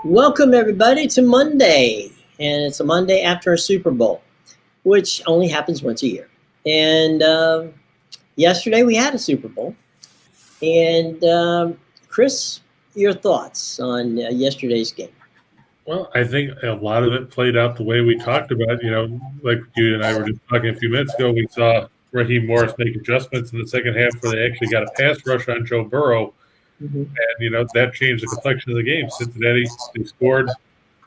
Welcome, everybody, to Monday. And it's a Monday after a Super Bowl, which only happens once a year. And yesterday we had a Super Bowl. And Chris, your thoughts on yesterday's game? Well, I think a lot of it played out the way we talked about. Like you and I were just talking a few minutes ago, we saw Raheem Morris make adjustments in the second half where they actually got a pass rush on Joe Burrow. Mm-hmm. And that changed the complexion of the game. Cincinnati, they scored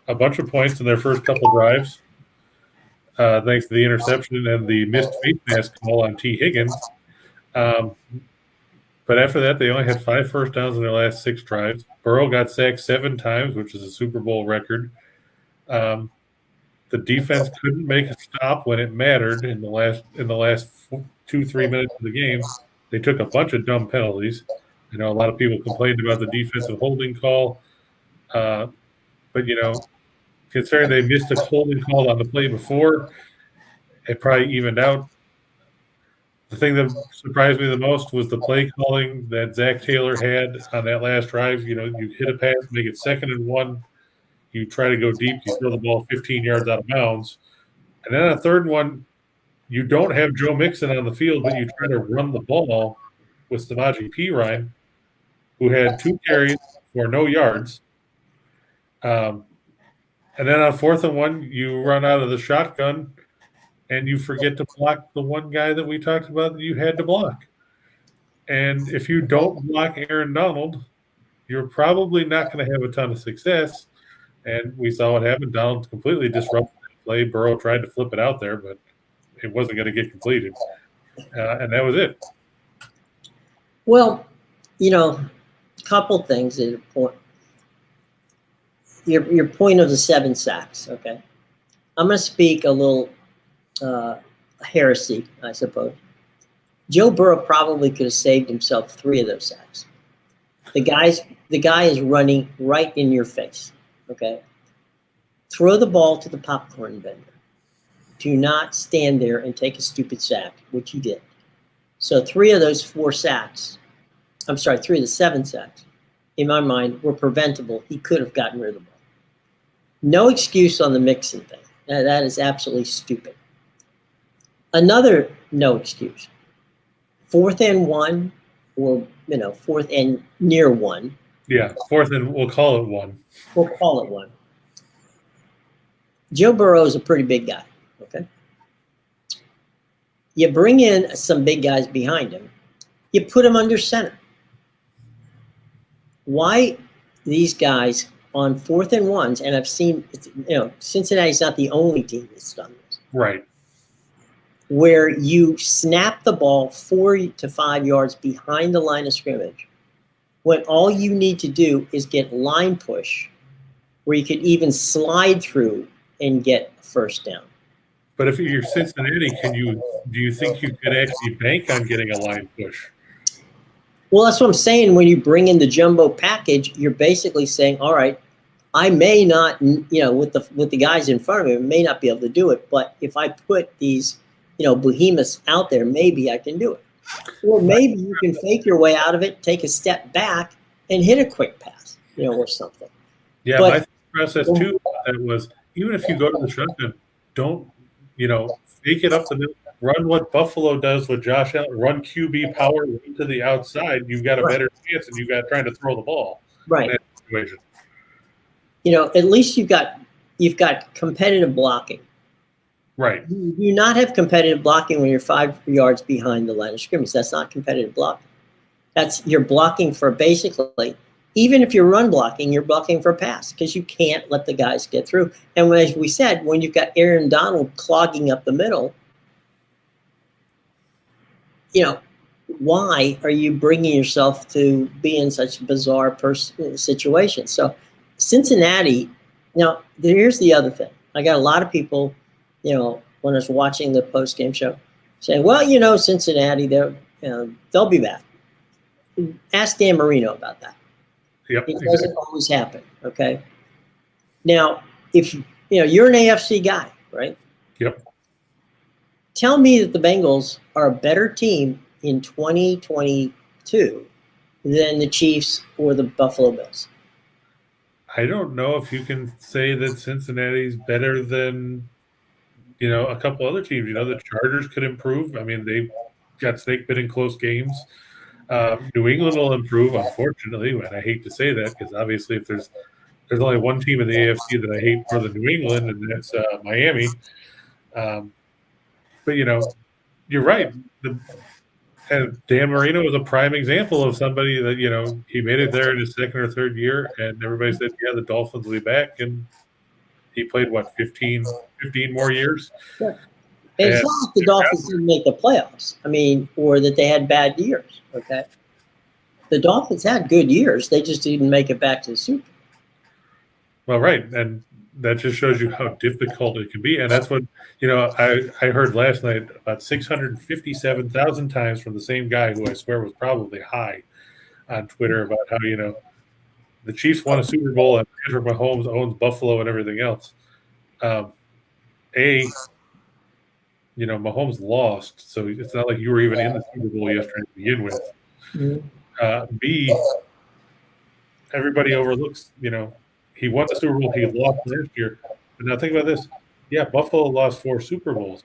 a bunch of points in their first couple drives, thanks to the interception and the missed face mask call on T. Higgins. Um, but after that, they only had 5 first downs in their last 6 drives. Burrow got sacked 7 times, which is a Super Bowl record. Um, the defense couldn't make a stop when it mattered in the last 2-3 minutes of the game. They took a bunch of dumb penalties. I know a lot of people complained about the defensive holding call, but considering they missed a holding call on the play before, it probably evened out. The thing that surprised me the most was the play calling that Zach Taylor had on that last drive. You hit a pass, make it 2nd and 1. You try to go deep, you throw the ball 15 yards out of bounds. And then on a 3rd one, you don't have Joe Mixon on the field, but you try to run the ball with Samaje Perine, who had 2 carries for no yards. And then on 4th and 1, you run out of the shotgun and you forget to block the one guy that we talked about that you had to block. And if you don't block Aaron Donald, you're probably not going to have a ton of success. And we saw what happened. Donald completely disrupted the play. Burrow tried to flip it out there, but it wasn't going to get completed. And that was it. Well, a couple things at your point. Your point of the 7 sacks, okay? I'm going to speak a little heresy, I suppose. Joe Burrow probably could have saved himself 3 of those sacks. The guy is running right in your face, okay? Throw the ball to the popcorn vendor. Do not stand there and take a stupid sack, which he did. So 3 of those 4 sacks, 3 of the 7 sacks, in my mind, were preventable. He could have gotten rid of the ball. No excuse on the Mixon thing. That is absolutely stupid. Another no excuse. 4th and 1, or 4th and near 1. Yeah, 4th and we'll call it 1. We'll call it 1. Joe Burrow is a pretty big guy, okay? You bring in some big guys behind him. You put him under center. Why these guys on 4th and 1s, and I've seen, Cincinnati's not the only team that's done this. Right. Where you snap the ball 4 to 5 yards behind the line of scrimmage, when all you need to do is get line push, where you could even slide through and get a first down. But if you're Cincinnati, do you think you could actually bank on getting a line push? Well, that's what I'm saying. When you bring in the jumbo package, you're basically saying, all right, I may not, with the guys in front of me, I may not be able to do it. But if I put these, behemoths out there, maybe I can do it. Or maybe you can fake your way out of it, take a step back, and hit a quick pass, or something. Yeah, my process too, that was, even if you go to the shotgun, don't, fake it up the middle. Run what Buffalo does with Josh Allen. Run QB power to the outside. You've got a better chance than you've got trying to throw the ball. Right. In that situation. At least you've got competitive blocking. Right. You do not have competitive blocking when you're 5 yards behind the line of scrimmage. That's not competitive blocking. You're blocking for basically, even if you're run blocking, you're blocking for a pass because you can't let the guys get through. And as we said, when you've got Aaron Donald clogging up the middle, why are you bringing yourself to be in such a bizarre situation? So Cincinnati, now here's the other thing. I got a lot of people, when I was watching the post-game show, saying, well, Cincinnati, they'll be back. Ask Dan Marino about that. Yep, it doesn't always happen, okay? Now, if you're an AFC guy, right? Yep. Tell me that the Bengals are a better team in 2022 than the Chiefs or the Buffalo Bills. I don't know if you can say that Cincinnati's better than, a couple other teams. The Chargers could improve. I mean, they got snake bit in close games. New England will improve, unfortunately, and I hate to say that because obviously if there's only one team in the AFC that I hate more than New England, and that's Miami. But, you're right. And Dan Marino was a prime example of somebody that, he made it there in his second or third year, and everybody said, yeah, the Dolphins will be back. And he played, 15 more years? Yeah. And it's not like the Dolphins didn't make the playoffs. I mean, or that they had bad years, okay? The Dolphins had good years. They just didn't make it back to the Super Bowl. Well, right. And that just shows you how difficult it can be. And that's what, I heard last night about 657,000 times from the same guy who I swear was probably high on Twitter about how, the Chiefs won a Super Bowl and Patrick Mahomes owns Buffalo and everything else. Mahomes lost, so it's not like you were even in the Super Bowl yesterday to begin with. Mm-hmm. B, everybody overlooks, he won the Super Bowl, he lost last year. But now think about this. Yeah, Buffalo lost 4 Super Bowls.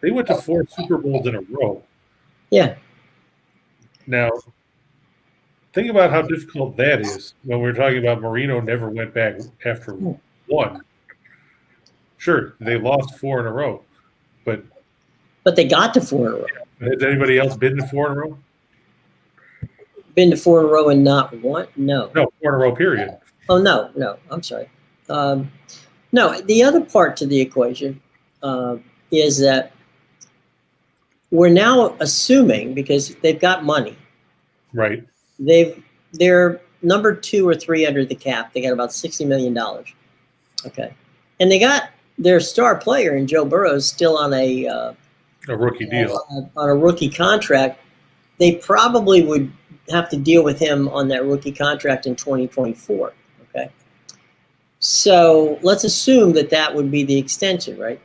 They went to 4 Super Bowls in a row. Yeah. Now, think about how difficult that is when we're talking about Marino never went back after 1. Sure, they lost 4 in a row, but they got to 4 in a row. Has anybody else been to 4 in a row? Been to 4 in a row and not one? No. No, 4 in a row, period. Oh, no. I'm sorry. No, the other part to the equation is that we're now assuming, because they've got money. Right. They're number 2 or 3 under the cap. They got about $60 million. Okay. And they got their star player in Joe Burrow still on a rookie deal. On a rookie contract. They probably would have to deal with him on that rookie contract in 2024. Okay. So let's assume that would be the extension, right?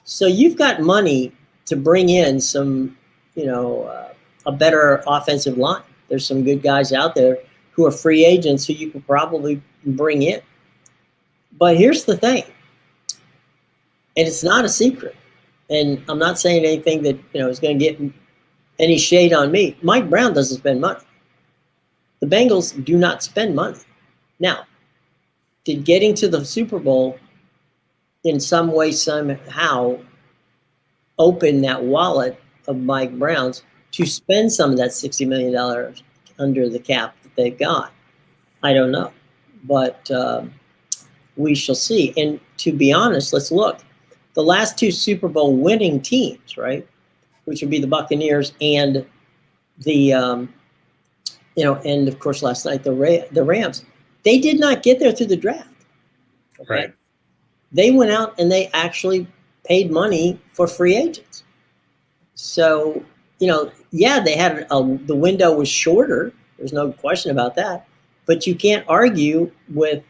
So you've got money to bring in some, a better offensive line. There's some good guys out there who are free agents who you could probably bring in. But here's the thing, and it's not a secret, and I'm not saying anything that, is going to get any shade on me. Mike Brown doesn't spend money. The Bengals do not spend money. Now, did getting to the Super Bowl in some way, somehow open that wallet of Mike Brown's to spend some of that $60 million under the cap that they've got? I don't know. But we shall see. And to be honest, let's look. The last 2 Super Bowl winning teams, right, which would be the Buccaneers and the, and of course last night the Rams, they did not get there through the draft. Okay? Right. They went out and they actually paid money for free agents. So, they had the window was shorter. There's no question about that. But you can't argue with,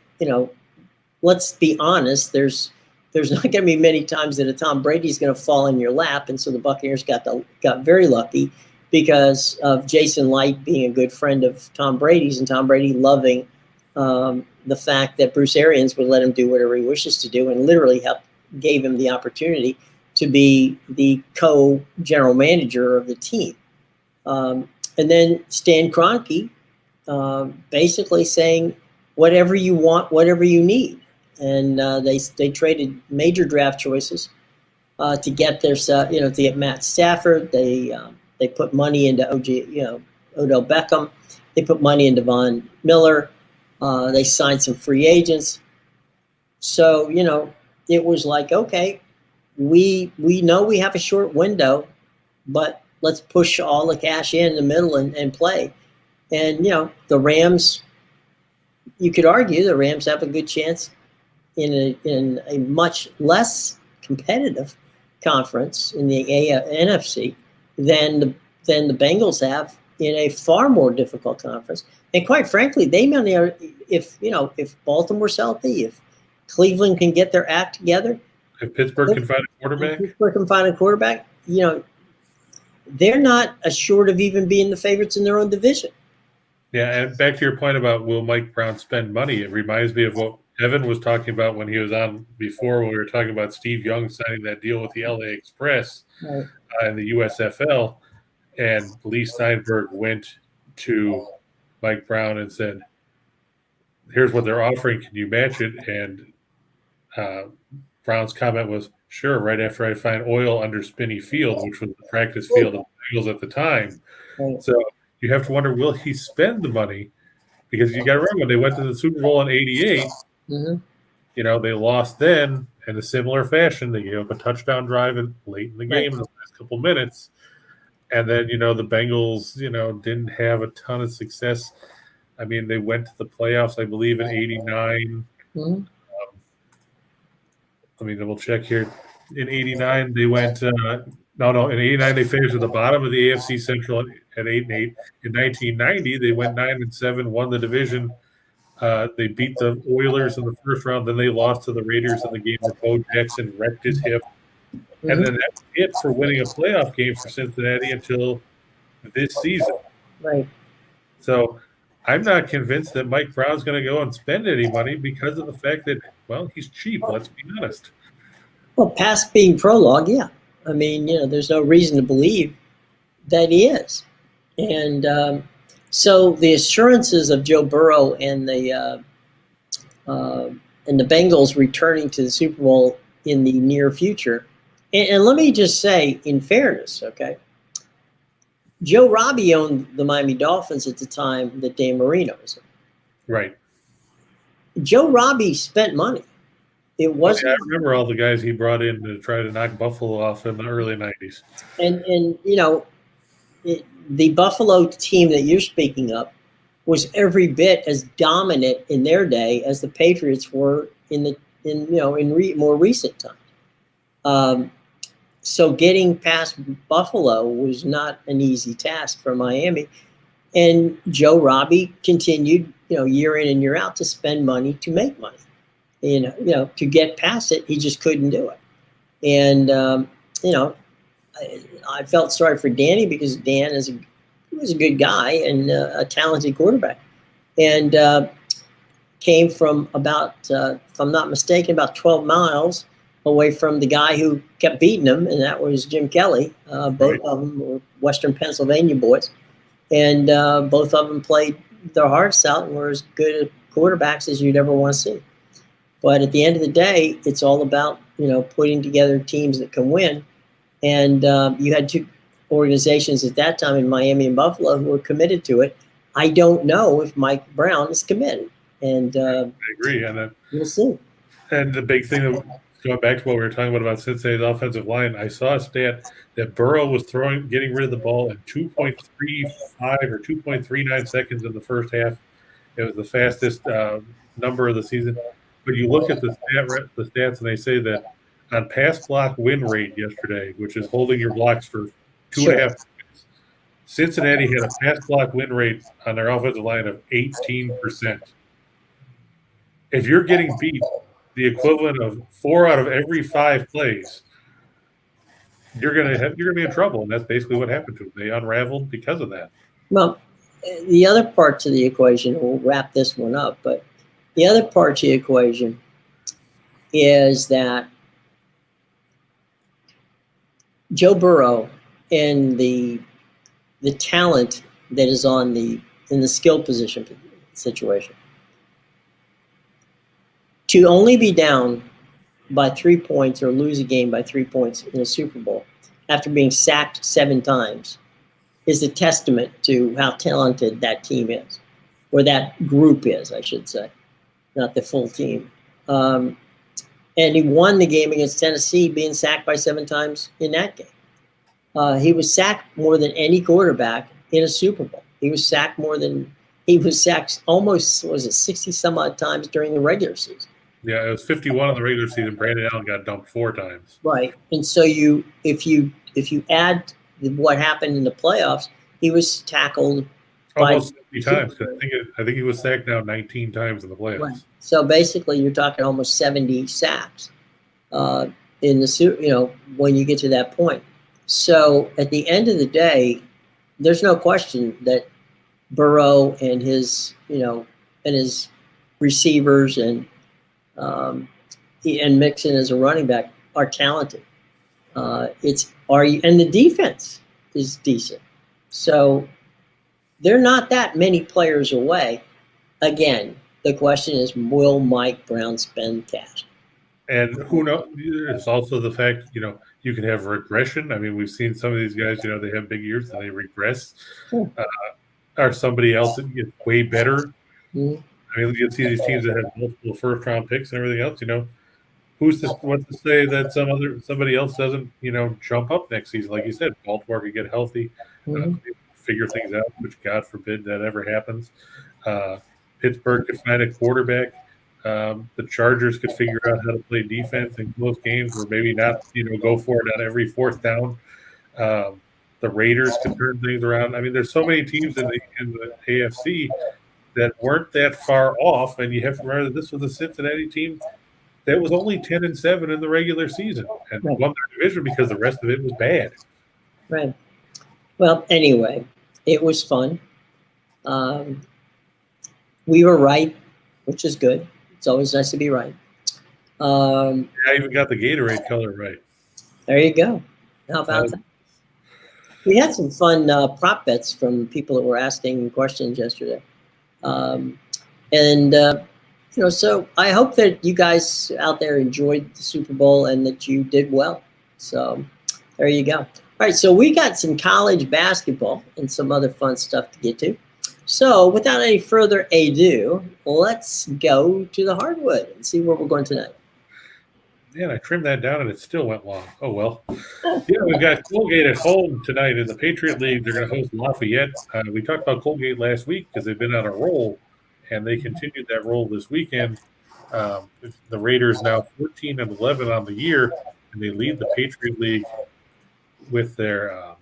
let's be honest, there's not going to be many times that a Tom Brady's going to fall in your lap. And so the Buccaneers got very lucky because of Jason Light being a good friend of Tom Brady's and Tom Brady loving the fact that Bruce Arians would let him do whatever he wishes to do and literally gave him the opportunity to be the co-general manager of the team. And then Stan Kroenke basically saying, whatever you want, whatever you need. And they traded major draft choices to get to get Matt Stafford. They put money into Odell Beckham. They put money into Von Miller. They signed some free agents. So, it was like, okay, we know we have a short window, but let's push all the cash in the middle and play. And, the Rams, you could argue the Rams have a good chance in a much less competitive conference in the NFC than the Bengals have in a far more difficult conference. And quite frankly, if Baltimore's healthy, if Cleveland can get their act together, if Pittsburgh can find a quarterback, they're not assured of even being the favorites in their own division. Yeah, and back to your point about will Mike Brown spend money, it reminds me of what Evan was talking about when he was on before, when we were talking about Steve Young signing that deal with the LA Express Right. in the USFL. And Lee Steinberg went to Mike Brown and said, here's what they're offering. Can you match it? And Brown's comment was, sure, right after I find oil under Spinney Field, which was the practice field of the Eagles at the time. Right. So you have to wonder, will he spend the money? Because you got to remember, when they went to the Super Bowl in '88, they lost then in a similar fashion. They gave up a touchdown drive late in the game in the last couple minutes. And then, the Bengals, didn't have a ton of success. I mean, they went to the playoffs, I believe, in '89. Let me double check here. In '89, they went in '89 they finished at the bottom of the AFC Central at 8-8. In 1990, they went 9-7, won the division. They beat the Oilers in the first round. Then they lost to the Raiders in the game where Bo Jackson wrecked his hip. And then that's it for winning a playoff game for Cincinnati until this season. Right. So I'm not convinced that Mike Brown's going to go and spend any money because of the fact that, he's cheap. Let's be honest. Well, past being prologue, yeah. I mean, there's no reason to believe that he is. And so the assurances of Joe Burrow and the Bengals returning to the Super Bowl in the near future. And let me just say, in fairness, okay, Joe Robbie owned the Miami Dolphins at the time that Dan Marino was in. Right. Joe Robbie spent money. It wasn't. I remember all the guys he brought in to try to knock Buffalo off in the early '90s. And the Buffalo team that you're speaking of was every bit as dominant in their day as the Patriots were in more recent time. So getting past Buffalo was not an easy task for Miami. And Joe Robbie continued, year in and year out to spend money to make money. To get past it, he just couldn't do it. And, I felt sorry for Danny because Dan was a good guy and a talented quarterback. And came from about, if I'm not mistaken, about 12 miles away from the guy who kept beating him, and that was Jim Kelly. Both of them were Western Pennsylvania boys. And both of them played their hearts out and were as good at quarterbacks as you'd ever want to see. But at the end of the day, it's all about, putting together teams that can win. And you had two organizations at that time in Miami and Buffalo who were committed to it. I don't know if Mike Brown is committed. And I agree. And we'll see. And the big thing, going back to what we were talking about Cincinnati's offensive line, I saw a stat that Burrow was getting rid of the ball in 2.35 or 2.39 seconds in the first half. It was the fastest number of the season. But you look at the stats, and they say that on pass block win rate yesterday, which is holding your blocks for 2.5 seconds, Cincinnati had a pass block win rate on their offensive line of 18%. If you're getting beat the equivalent of 4 out of every 5 plays, you're gonna be in trouble, and that's basically what happened to them. They unraveled because of that. Well, the other part to the equation, we'll wrap this one up, but the other part to the equation is that Joe Burrow and the talent that is in the skill position situation, to only be down by 3 points or lose a game by 3 points in a Super Bowl after being sacked 7 times is a testament to how talented that team is, or that group is, I should say, not the full team. And he won the game against Tennessee, being sacked by 7 times in that game. He was sacked more than any quarterback in a Super Bowl. He was sacked almost, 60 some odd times during the regular season. Yeah, it was 51 in the regular season. Brandon Allen got dumped 4 times. Right. And so if you add what happened in the playoffs, he was tackled almost 70 times. I think he was sacked now 19 times in the playoffs. Right. So basically, you're talking almost 70 sacks in the when you get to that point. So at the end of the day, there's no question that Burrow and his, and his receivers and Mixon as a running back are talented. And the defense is decent. So they're not that many players away. Again, the question is, will Mike Brown spend cash? And who knows? There's also the fact, you can have regression. I mean, we've seen some of these guys, they have big years and they regress. Or somebody else that gets way better. Mm-hmm. I mean, you can see these teams that have multiple first-round picks and everything else. What's to say that somebody else doesn't, jump up next season? Like you said, Baltimore could get healthy, figure things out, which God forbid that ever happens. Pittsburgh could find a quarterback. The Chargers could figure out how to play defense in close games, or maybe not, go for it on every fourth down. The Raiders could turn things around. I mean, there's so many teams in the AFC that weren't that far off, and you have to remember that this was a Cincinnati team that was only 10-7 in the regular season and won their division because the rest of it was bad. Right. Well, anyway, it was fun. We were right, which is good. It's always nice to be right. I even got the Gatorade color right. There you go. How about that? We had some fun prop bets from people that were asking questions yesterday. So I hope that you guys out there enjoyed the Super Bowl and that you did well. So there you go. All right, so we got some college basketball and some other fun stuff to get to. So without any further ado, let's go to the hardwood and see where we're going tonight. Yeah, I trimmed that down and it still went long. Oh, well. Yeah, we've got Colgate at home tonight in the Patriot League. They're going to host Lafayette. We talked about Colgate last week because they've been on a roll, and they continued that roll this weekend. The Raiders now 14-11 on the year, and they lead the Patriot League with their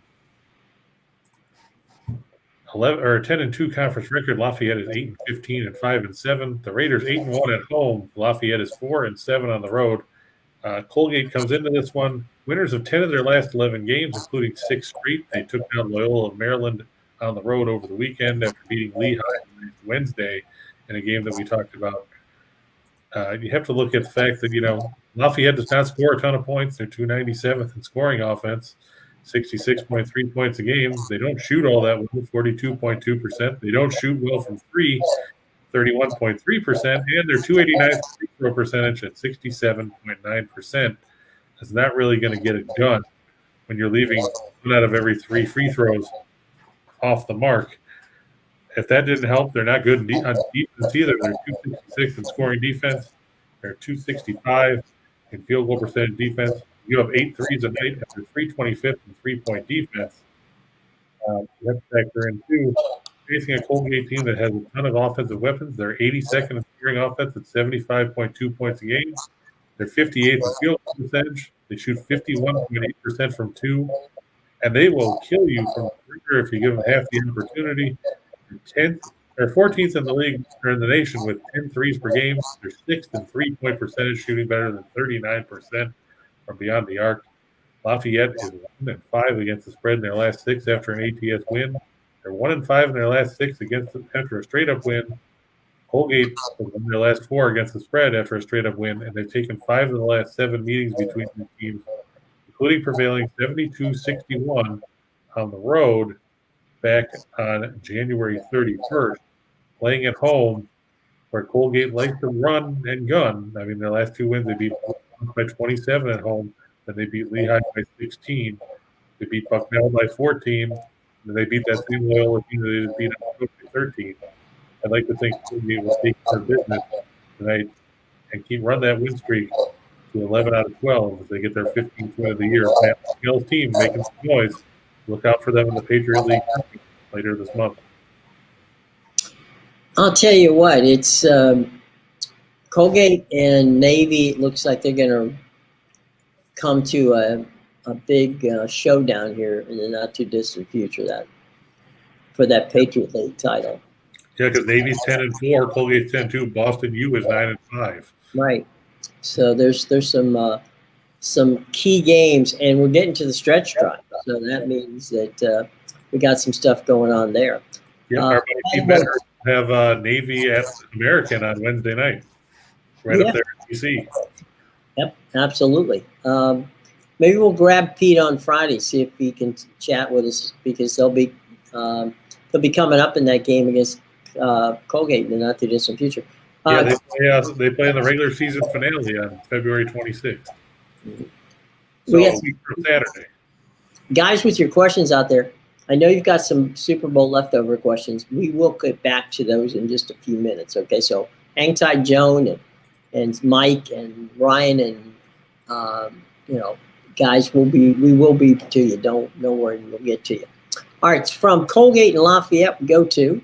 10-2 conference record. Lafayette is 8-15 and 5-7. The Raiders 8-1 at home. Lafayette is 4-7 on the road. Colgate comes into this one winners of 10 of their last 11 games, including 6 straight. They took down Loyola of Maryland on the road over the weekend after beating Lehigh Wednesday in a game that we talked about. You have to look at the fact that, Lafayette does not score a ton of points. They're 297th in scoring offense, 66.3 points a game. They don't shoot all that well, 42.2%. They don't shoot well from three, 31.3%, and their 289th free throw percentage at 67.9%. That's not really going to get it done when you're leaving 1 out of every 3 free throws off the mark. If that didn't help, they're not good on defense either. They're 266 in scoring defense. They're 265 in field goal percentage defense. You have 8 threes a night after 325th in three-point defense. You have to factor in, too, facing a Colgate team that has a ton of offensive weapons. They're 82nd in scoring offense at 75.2 points a game. They're 58th in field goal percentage. They shoot 51.8% from 2. And they will kill you from perimeter if you give them half the opportunity. They're 14th in the league or in the nation with 10 threes per game. They're 6th in three-point percentage, shooting better than 39% from beyond the arc. Lafayette is 1-5 against the spread in their last 6 after an ATS win. They're 1-5 in their last 6 after a straight-up win. Colgate has won their last 4 against the spread after a straight-up win, and they've taken 5 of the last 7 meetings between the teams, including prevailing 72-61 on the road back on January 31st, playing at home where Colgate likes to run and gun. I mean, their last 2 wins, they beat by 27 at home, then they beat Lehigh by 16. They beat Bucknell by 14, and they beat that same Loyola team that they just beat by 13. I'd like to think Colgate will take their business tonight and run that win streak to 11 out of 12 as they get their 15th win of the year. Pat Skill's team making some noise. Look out for them in the Patriot League later this month. I'll tell you what, it's Colgate and Navy. It looks like they're going to come to a big showdown here in the not too distant future for that Patriot League title. Yeah, because Navy's 10-4, Colgate's 10-2, Boston U is 9-5. Right. So there's some key games, and we're getting to the stretch drive. So that means that we got some stuff going on there. Yeah, our buddy Steve Bender have Navy at American on Wednesday night, right up there in DC. Yep, absolutely. Maybe we'll grab Pete on Friday, see if he can chat with us, because they'll be coming up in that game against Colgate in the not too distant future. Yeah, they play in the regular season finale on February 26th. So a week from Saturday. Guys, with your questions out there, I know you've got some Super Bowl leftover questions. We will get back to those in just a few minutes. Okay, so hang tight, Joan and Mike and Ryan and guys, we will be to you. Don't worry, we'll get to you. All right, from Colgate and Lafayette, we go to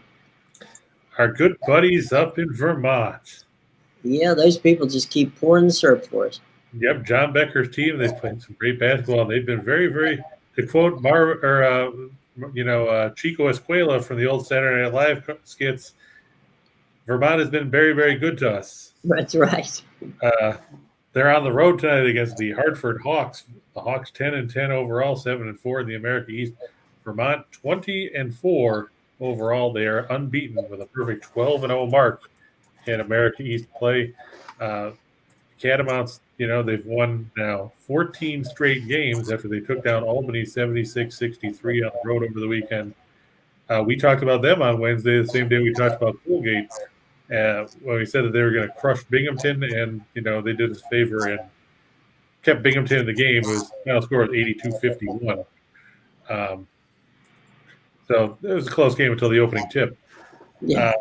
our good buddies up in Vermont. Yeah, those people just keep pouring the syrup for us. Yep, John Becker's team. They've played some great basketball. They've been very, very. To quote Chico Escuela from the old Saturday Night Live skits, Vermont has been very, very good to us. That's right. They're on the road tonight against the Hartford Hawks. The Hawks 10-10 overall, 7-4 in the America East. Vermont 20-4 overall. They are unbeaten with a perfect 12-0 mark in America East play. Catamounts, they've won now 14 straight games after they took down Albany 76-63 on the road over the weekend. We talked about them on Wednesday, the same day we talked about Colgate, when we said that they were going to crush Binghamton, and they did us a favor and kept Binghamton in the game. It was final score was 82-51. So it was a close game until the opening tip. Yeah.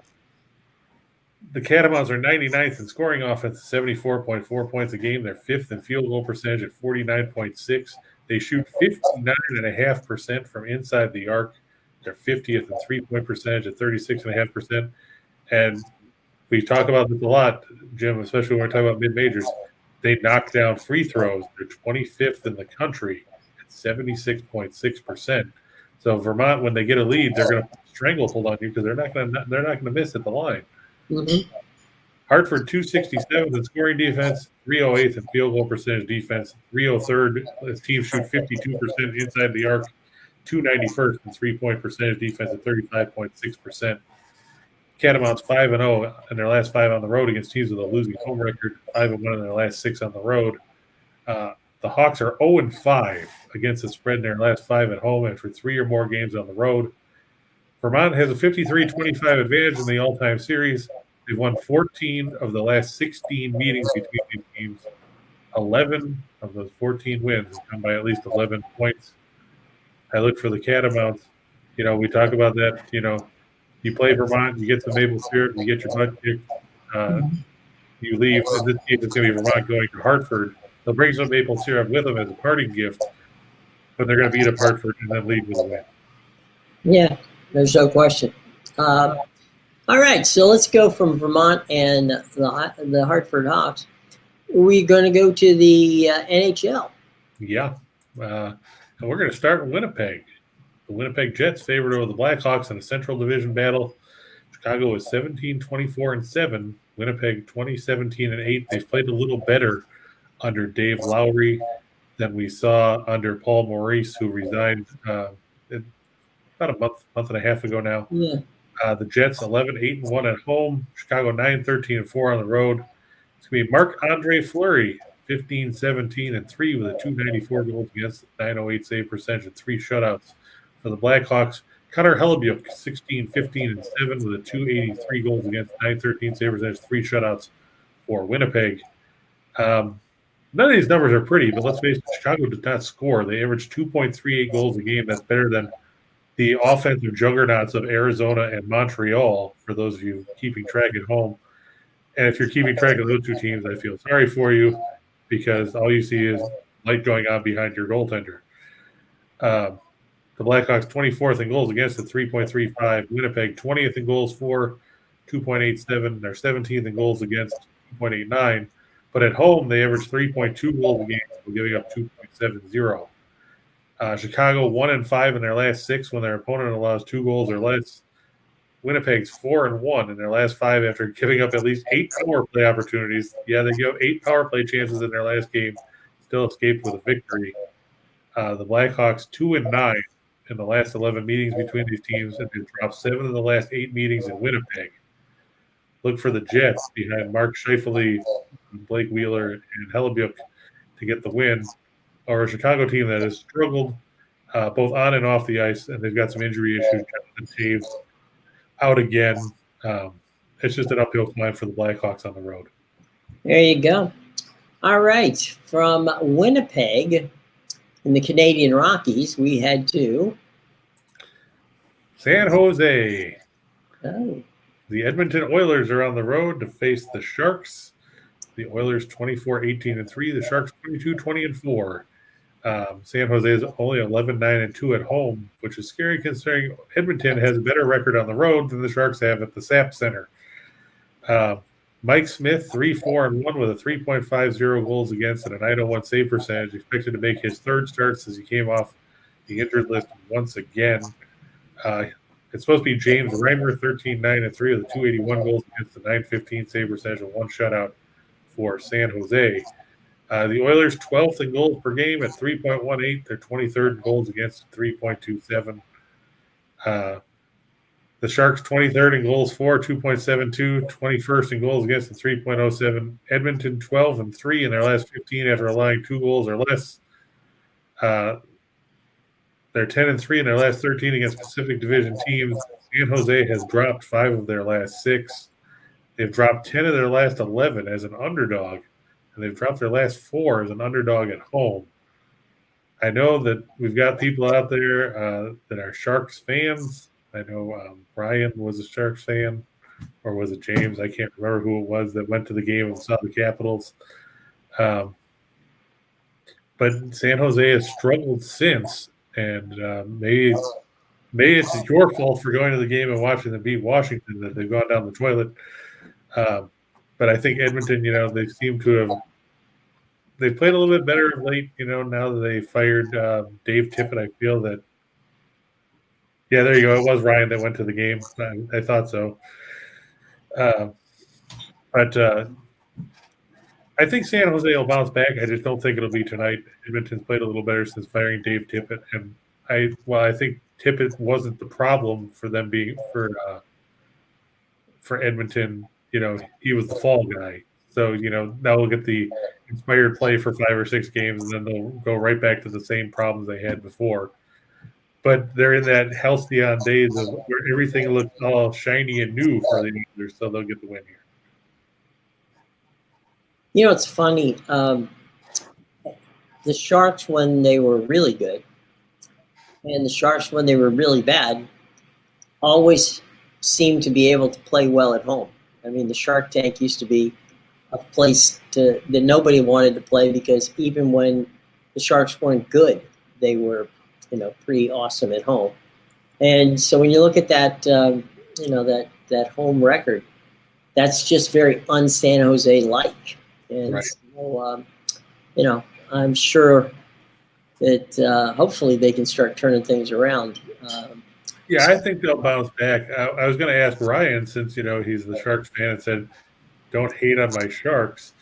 The Catamounts are 99th in scoring offense, 74.4 points a game. They're 5th in field goal percentage at 49.6. They shoot 59.5% from inside the arc. They're 50th in three-point percentage at 36.5%. And we talk about this a lot, Jim, especially when we're talking about mid-majors. They knock down free throws. They're 25th in the country at 76.6%. So Vermont, when they get a lead, they're going to stranglehold on you because they're not going to miss at the line. Mm-hmm. Hartford 267th in scoring defense, 308th in field goal percentage defense, 303rd. This team shoot 52% inside the arc, 291st in three-point percentage defense at 35.6%. Catamounts 5-0 in their last 5 on the road against teams with a losing home record, 5-1 in their last 6 on the road. The Hawks are 0-5 against the spread in their last 5 at home after 3 or more games on the road. Vermont has a 53-25 advantage in the all-time series. They've won 14 of the last 16 meetings between these teams. 11 of those 14 wins have come by at least 11 points. I look for the Catamounts. We talk about that. You play Vermont, you get some maple syrup, you get your butt kicked. You leave. In this case, it's going to be Vermont going to Hartford. They'll bring some maple syrup with them as a parting gift, but they're going to beat up Hartford and then leave with a win. Yeah. There's no question. All right, so let's go from Vermont and the Hartford Hawks. We're going to go to the NHL. Yeah, and we're going to start with Winnipeg. The Winnipeg Jets favored over the Blackhawks in a Central Division battle. Chicago was 17-24-7. Winnipeg 20-17-8. They've played a little better under Dave Lowry than we saw under Paul Maurice, who resigned about a month and a half ago now. Yeah. The Jets 11-8-1 at home. Chicago 9-13-4 on the road. It's going to be Marc-Andre Fleury, 15-17-3 with a 294 goals against, 908 save percentage, and 3 shutouts for the Blackhawks. Connor Hellebuyck, 16-15-7 with a 283 goals against, 913 save percentage, 3 shutouts for Winnipeg. None of these numbers are pretty, but let's face it, Chicago did not score. They averaged 2.38 goals a game. That's better than the offensive juggernauts of Arizona and Montreal, for those of you keeping track at home. And if you're keeping track of those two teams, I feel sorry for you, because all you see is light going on behind your goaltender. The Blackhawks 24th in goals against at 3.35. Winnipeg 20th in goals for, 2.87. They're 17th in goals against, 2.89. But at home, they average 3.2 goals a game, giving up 2.70. Chicago 1-5 in their last 6 when their opponent allows 2 goals or less. Winnipeg's 4-1 in their last 5 after giving up at least 8 power play opportunities. Yeah, they gave 8 power play chances in their last game, still escaped with a victory. The Blackhawks 2-9 in the last 11 meetings between these teams, and they've dropped 7 of the last 8 meetings in Winnipeg. Look for the Jets behind Mark Scheifele, Blake Wheeler, and Hellebuyck to get the win, or a Chicago team that has struggled both on and off the ice, and they've got some injury issues. Taves out again. It's just an uphill climb for the Blackhawks on the road. There you go. All right. From Winnipeg in the Canadian Rockies, we head to San Jose. Oh. The Edmonton Oilers are on the road to face the Sharks. The Oilers 24-18-3. The Sharks 22-20-4. San Jose is only 11-9-2 at home, which is scary considering Edmonton has a better record on the road than the Sharks have at the SAP Center. Mike Smith, 3-4-1 with a 3.50 goals against and a 901 save percentage, expected to make his third start since he came off the injured list once again. It's supposed to be James Reimer, 13-9-3 with a 281 goals against a 915 save percentage and 1 shutout for San Jose. The Oilers 12th in goals per game at 3.18. They're 23rd in goals against 3.27. The Sharks 23rd in goals for 2.72. 21st in goals against a 3.07. Edmonton 12-3 in their last 15 after allowing 2 goals or less. They're 10-3 in their last 13 against Pacific Division teams. San Jose has dropped 5 of their last 6. They've dropped 10 of their last 11 as an underdog, and they've dropped their last 4 as an underdog at home. I know that we've got people out there that are Sharks fans. I know Brian was a Sharks fan, or was it James? I can't remember who it was that went to the game and saw the Capitals. But San Jose has struggled since, and maybe it's your fault for going to the game and watching them beat Washington that they've gone down the toilet. But I think Edmonton, they seem to have – they've played a little bit better of late, now that they fired Dave Tippett. I feel that – yeah, there you go. It was Ryan that went to the game. I thought so. But I think San Jose will bounce back. I just don't think it'll be tonight. Edmonton's played a little better since firing Dave Tippett. And I think Tippett wasn't the problem for them being – for Edmonton. He was the fall guy. So, now we'll get the inspired play for 5 or 6 games, and then they'll go right back to the same problems they had before. But they're in that halcyon days of where everything looks all shiny and new for the Oilers, so they'll get the win here. It's funny. The Sharks, when they were really good, and the Sharks, when they were really bad, always seemed to be able to play well at home. I mean, the Shark Tank used to be a place that nobody wanted to play, because even when the Sharks weren't good, they were, pretty awesome at home. And so when you look at that, that home record, that's just very un-San Jose-like. And right. So, I'm sure that hopefully they can start turning things around. Yeah, I think they'll bounce back. I was going to ask Ryan, since, he's the Sharks fan, and said, don't hate on my Sharks.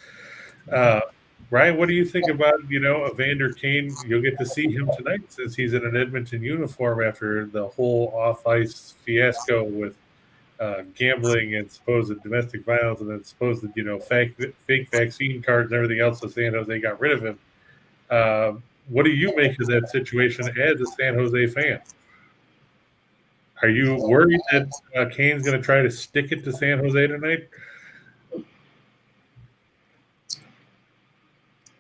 Ryan, what do you think about, Evander Kane? You'll get to see him tonight since he's in an Edmonton uniform after the whole off-ice fiasco with gambling and supposed domestic violence and then supposed, fake vaccine cards and everything else, so San Jose got rid of him. What do you make of that situation as a San Jose fan? Are you worried that Kane's going to try to stick it to San Jose tonight?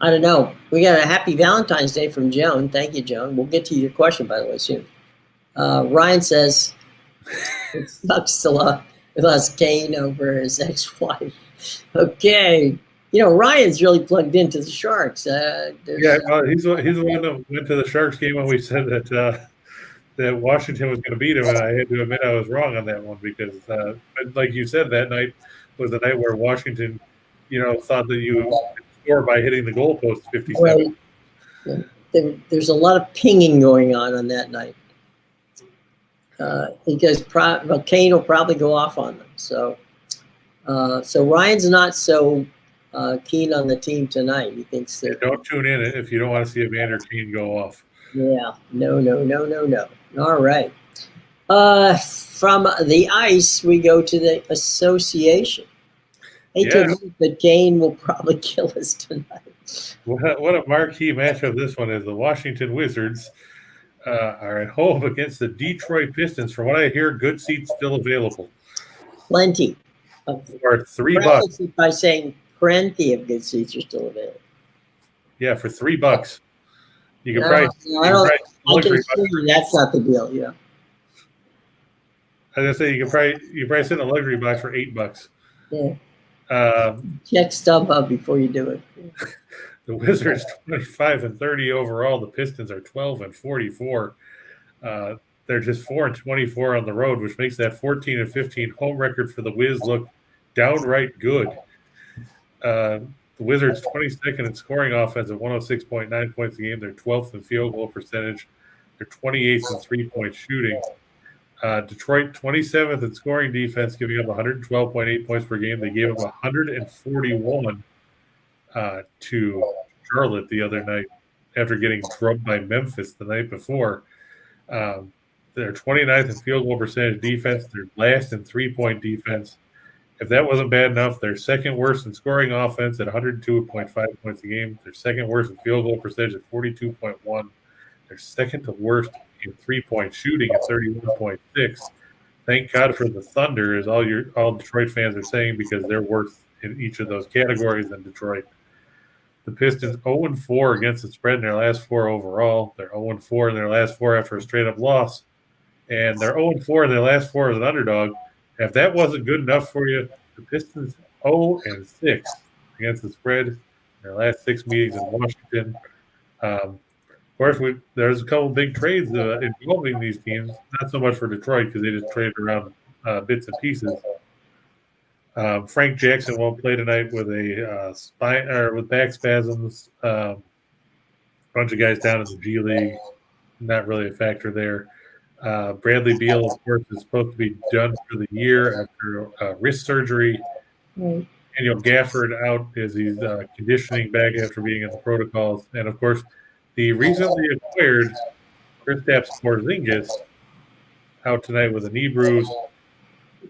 I don't know. We got a happy Valentine's Day from Joan. Thank you, Joan. We'll get to your question, by the way, soon. Ryan says it sucks to lost Kane over his ex-wife. Okay. Ryan's really plugged into the Sharks. Yeah, he's the one that went to the Sharks game when we said that Washington was going to beat him, and I had to admit I was wrong on that one because, like you said, that night was the night where Washington, thought that you could score by hitting the goalpost 57. Right. There's a lot of pinging going on that night because Kane will probably go off on them. So Ryan's not so keen on the team tonight. He thinks that. Don't tune in if you don't want to see Evander Kane go off. Yeah. No. All right. From the ice, we go to the association. Hate to Yeah. admit that Kane will probably kill us tonight. What a marquee matchup this one is. The Washington Wizards are at home against the Detroit Pistons. From what I hear, good seats still available Plenty. for $3. Preface it by saying plenty of good seats are still available. Yeah, for $3. You can No, probably, no, I don't. I can luxury assure you that's not the deal. Yeah. I was gonna say you can probably sit in a luxury box for $8. Yeah. Um, Check StubHub before you do it. the Wizards 25-30 overall. The Pistons are 12-44. They're just 4-24 on the road, which makes that 14-15 home record for the Wiz look downright good. The Wizards 22nd in scoring offense at 106.9 points a game. They're 12th in field goal percentage. They're 28th in three-point shooting. Detroit 27th in scoring defense, giving up 112.8 points per game. They gave up 141 to Charlotte the other night after getting drubbed by Memphis the night before. They're 29th in field goal percentage defense. They're last in three-point defense. If that wasn't bad enough, they're second worst in scoring offense at 102.5 points a game. They're second worst in field goal percentage at 42.1. They're second to worst in three-point shooting at 31.6. Thank God for the Thunder, as all Detroit fans are saying, because they're worse in each of those categories than Detroit. The Pistons 0-4 against the spread in their last four overall. They're 0-4 in their last four after a straight-up loss. And they're 0-4 in their last four as an underdog. If that wasn't good enough for you, the Pistons 0-6 against the spread in their last six meetings in Washington. Of course, there's a couple big trades involving these teams. Not so much for Detroit because they just traded around bits and pieces. Frank Jackson won't play tonight with a spine or with back spasms. A bunch of guys down in the G League, not really a factor there. Bradley Beal, of course, is supposed to be done for the year after wrist surgery. Right. Daniel Gafford out as he's conditioning back after being in the protocols. And, of course, the recently acquired Kristaps Porzingis out tonight with a knee bruise.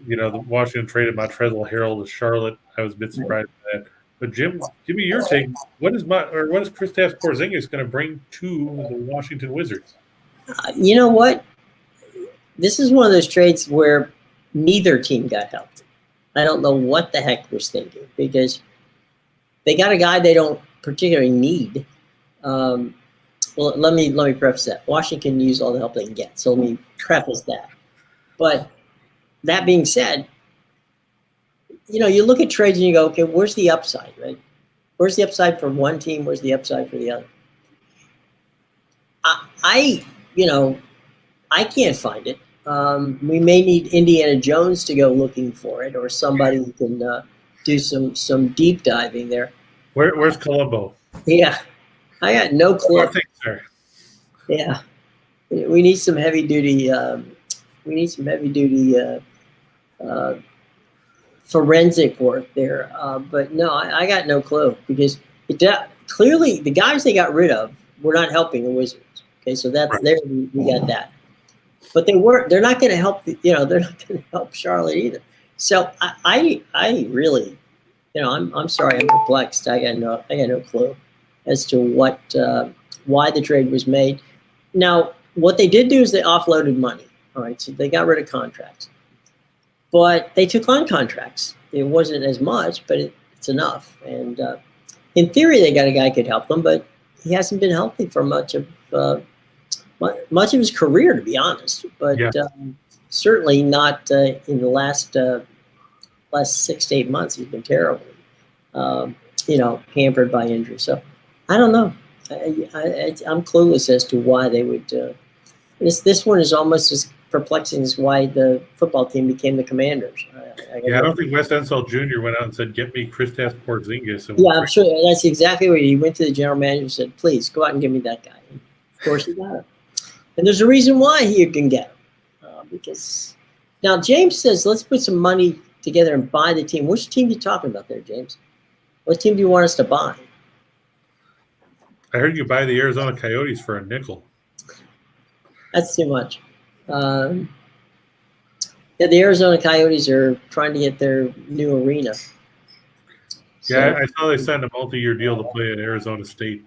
You know, the Washington traded Montrezl Harrell to Charlotte. I was a bit surprised by that. But Jim, give me your take. What is Kristaps Porzingis going to bring to the Washington Wizards? You know what? This is one of those trades where neither team got helped. I don't know what the heck was thinking because they got a guy they don't particularly need. Well, let me preface that. Washington used all the help they can get, so let me preface that. But that being said, you know, you look at trades and you go, okay, where's the upside, right? Where's the upside for one team? Where's the upside for the other? I can't find it. We may need Indiana Jones to go looking for it, or somebody who can do some deep diving there. Where's Columbo? Yeah, I got no clue. Sir. Yeah, we need some heavy duty. Forensic work there. But no, I got no clue because clearly the guys they got rid of were not helping the Wizards. Okay, so that's there. We got that. But they're not going to help. They're not going to help Charlotte either. So I really, I'm sorry, I'm perplexed. I got no clue as to why the trade was made. Now, what they did do is they offloaded money. All right, so they got rid of contracts, but they took on contracts. It wasn't as much, but it's enough. And in theory, they got a guy who could help them, but he hasn't been healthy for much of his career, to be honest. But certainly not in the last 6 to 8 months. He's been terribly, hampered by injury. So I don't know. I'm clueless as to why they would. This one is almost as perplexing as why the football team became the Commanders. I don't think Wes Unseld Jr. went out and said, "Get me Kristaps Porzingis." I'm sure that's exactly what he went to the general manager and said, "Please go out and give me that guy." And of course, he got him. And there's a reason why he can get him. Because now James says, "Let's put some money together and buy the team." Which team are you talking about there, James? What team do you want us to buy? I heard you buy the Arizona Coyotes for a nickel. That's too much. Yeah, the Arizona Coyotes are trying to get their new arena. Yeah, I saw they signed a multi-year deal to play at Arizona State.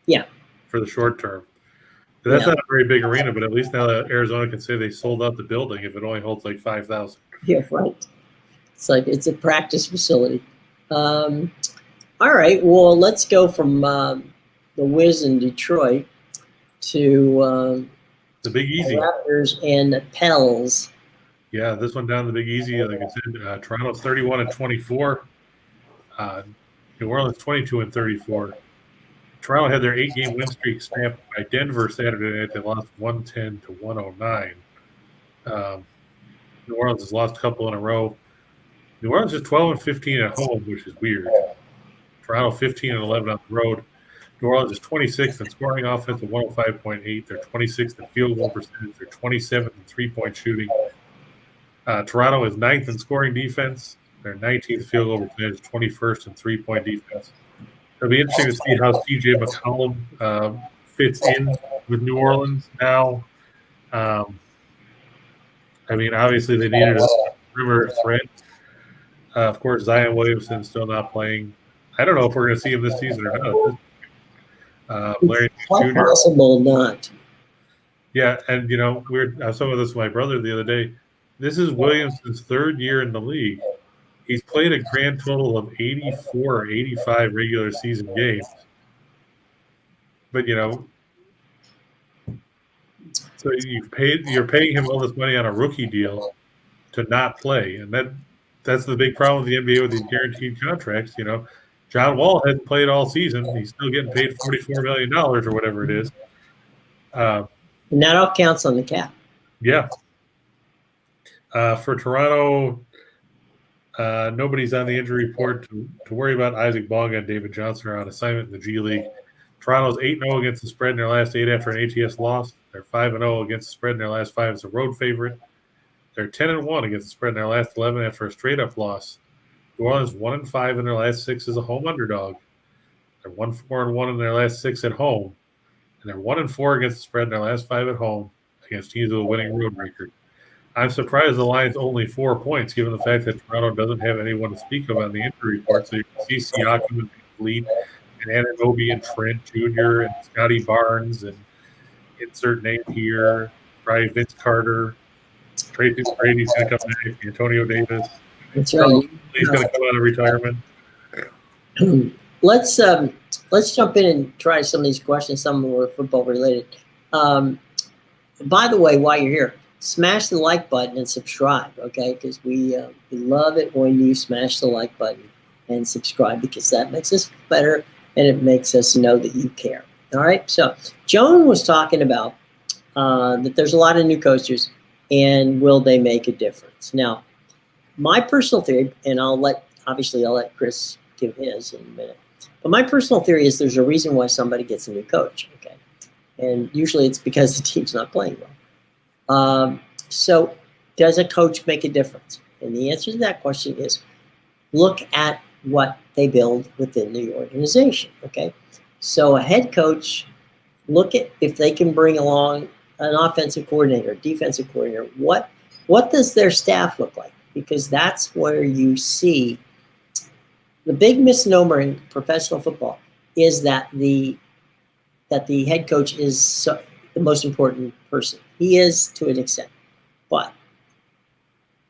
Yeah. For the short term. That's not a very big arena, but at least now that Arizona can say they sold out the building if it only holds like 5,000. Yeah, right. It's a practice facility. All right. Well, let's go from the Wiz in Detroit to the Big Easy. Raptors and the Pels. Yeah, this one down the Big Easy. Like I said, Toronto's 31-24. New Orleans 22-34. Toronto had their 8-game win streak snapped by Denver Saturday night. They lost 110-109. New Orleans has lost a couple in a row. New Orleans is 12-15 at home, which is weird. Toronto 15-11 on the road. New Orleans is 26th in scoring offense at 105.8. They're 26th in field goal percentage. They're 27th in three-point shooting. Toronto is 9th in scoring defense. They're 19th field goal percentage, 21st in three-point defense. It'll be interesting to see how C.J. McCollum fits in with New Orleans now. I mean, obviously they needed a perimeter threat. Of course, Zion Williamson still not playing. I don't know if we're going to see him this season or not. Larry Jr. Possible not. Yeah, and I was talking about this with my brother the other day. This is Williamson's third year in the league. He's played a grand total of 84 or 85 regular season games. But so you're paying him all this money on a rookie deal to not play, and that's the big problem with the NBA with these guaranteed contracts. John Wall hasn't played all season; he's still getting paid $44 million or whatever it is. And that all counts on the cap. Yeah. For Toronto, nobody's on the injury report to worry about. Isaac Bonga and David Johnson are on assignment in the G League. Toronto's 8-0 against the spread in their last 8 after an ATS loss. They're 5-0 against the spread in their last 5 as a road favorite. They're 10-1 against the spread in their last 11 after a straight-up loss. New Orleans 1-5 in their last 6 as a home underdog. They're 1-4-1 in their last 6 at home. And they're 1-4 against the spread in their last 5 at home against teams with a winning road record. I'm surprised the line's only 4 points, given the fact that Toronto doesn't have anyone to speak of on the injury report. So you can see Siakam and Fleet and Anunoby and Trent Jr. and Scotty Barnes and insert name here, probably Vince Carter, Tracy Brady's going to come back, Antonio Davis. That's right. He's going to come out of retirement. Let's jump in and try some of these questions. Some of them are football related. By the way, while you're here, smash the like button and subscribe, okay? Because we love it when you smash the like button and subscribe, because that makes us better and it makes us know that you care. All right. So Joan was talking about that there's a lot of new coaches, and will they make a difference? Now, my personal theory, and I'll let Chris give his in a minute, but my personal theory is there's a reason why somebody gets a new coach, okay? And usually it's because the team's not playing well. So does a coach make a difference? And the answer to that question is look at what they build within the organization, okay? So a head coach, look at if they can bring along an offensive coordinator, defensive coordinator. What does their staff look like? Because that's where you see the big misnomer in professional football is that the head coach is the most important person. He is to an extent. But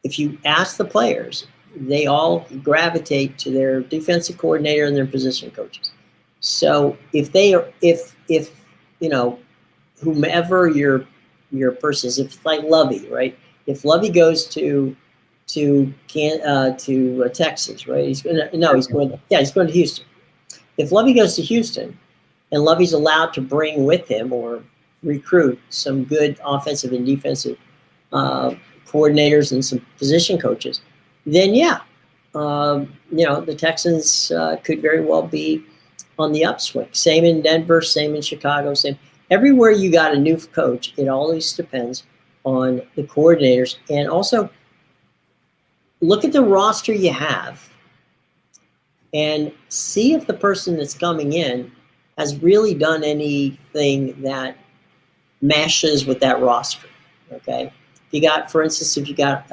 if you ask the players, they all gravitate to their defensive coordinator and their position coaches. So if whomever your person is, if it's like Lovey, right? If Lovey goes to Texas, right? He's going to Houston. If Lovey goes to Houston and Lovey's allowed to bring with him or recruit some good offensive and defensive coordinators and some position coaches, then the Texans could very well be on the upswing. Same in Denver, same in Chicago, same everywhere you got a new coach. It always depends on the coordinators, and also look at the roster you have and see if the person that's coming in has really done anything that meshes with that roster. Okay, if you got, for instance, if you got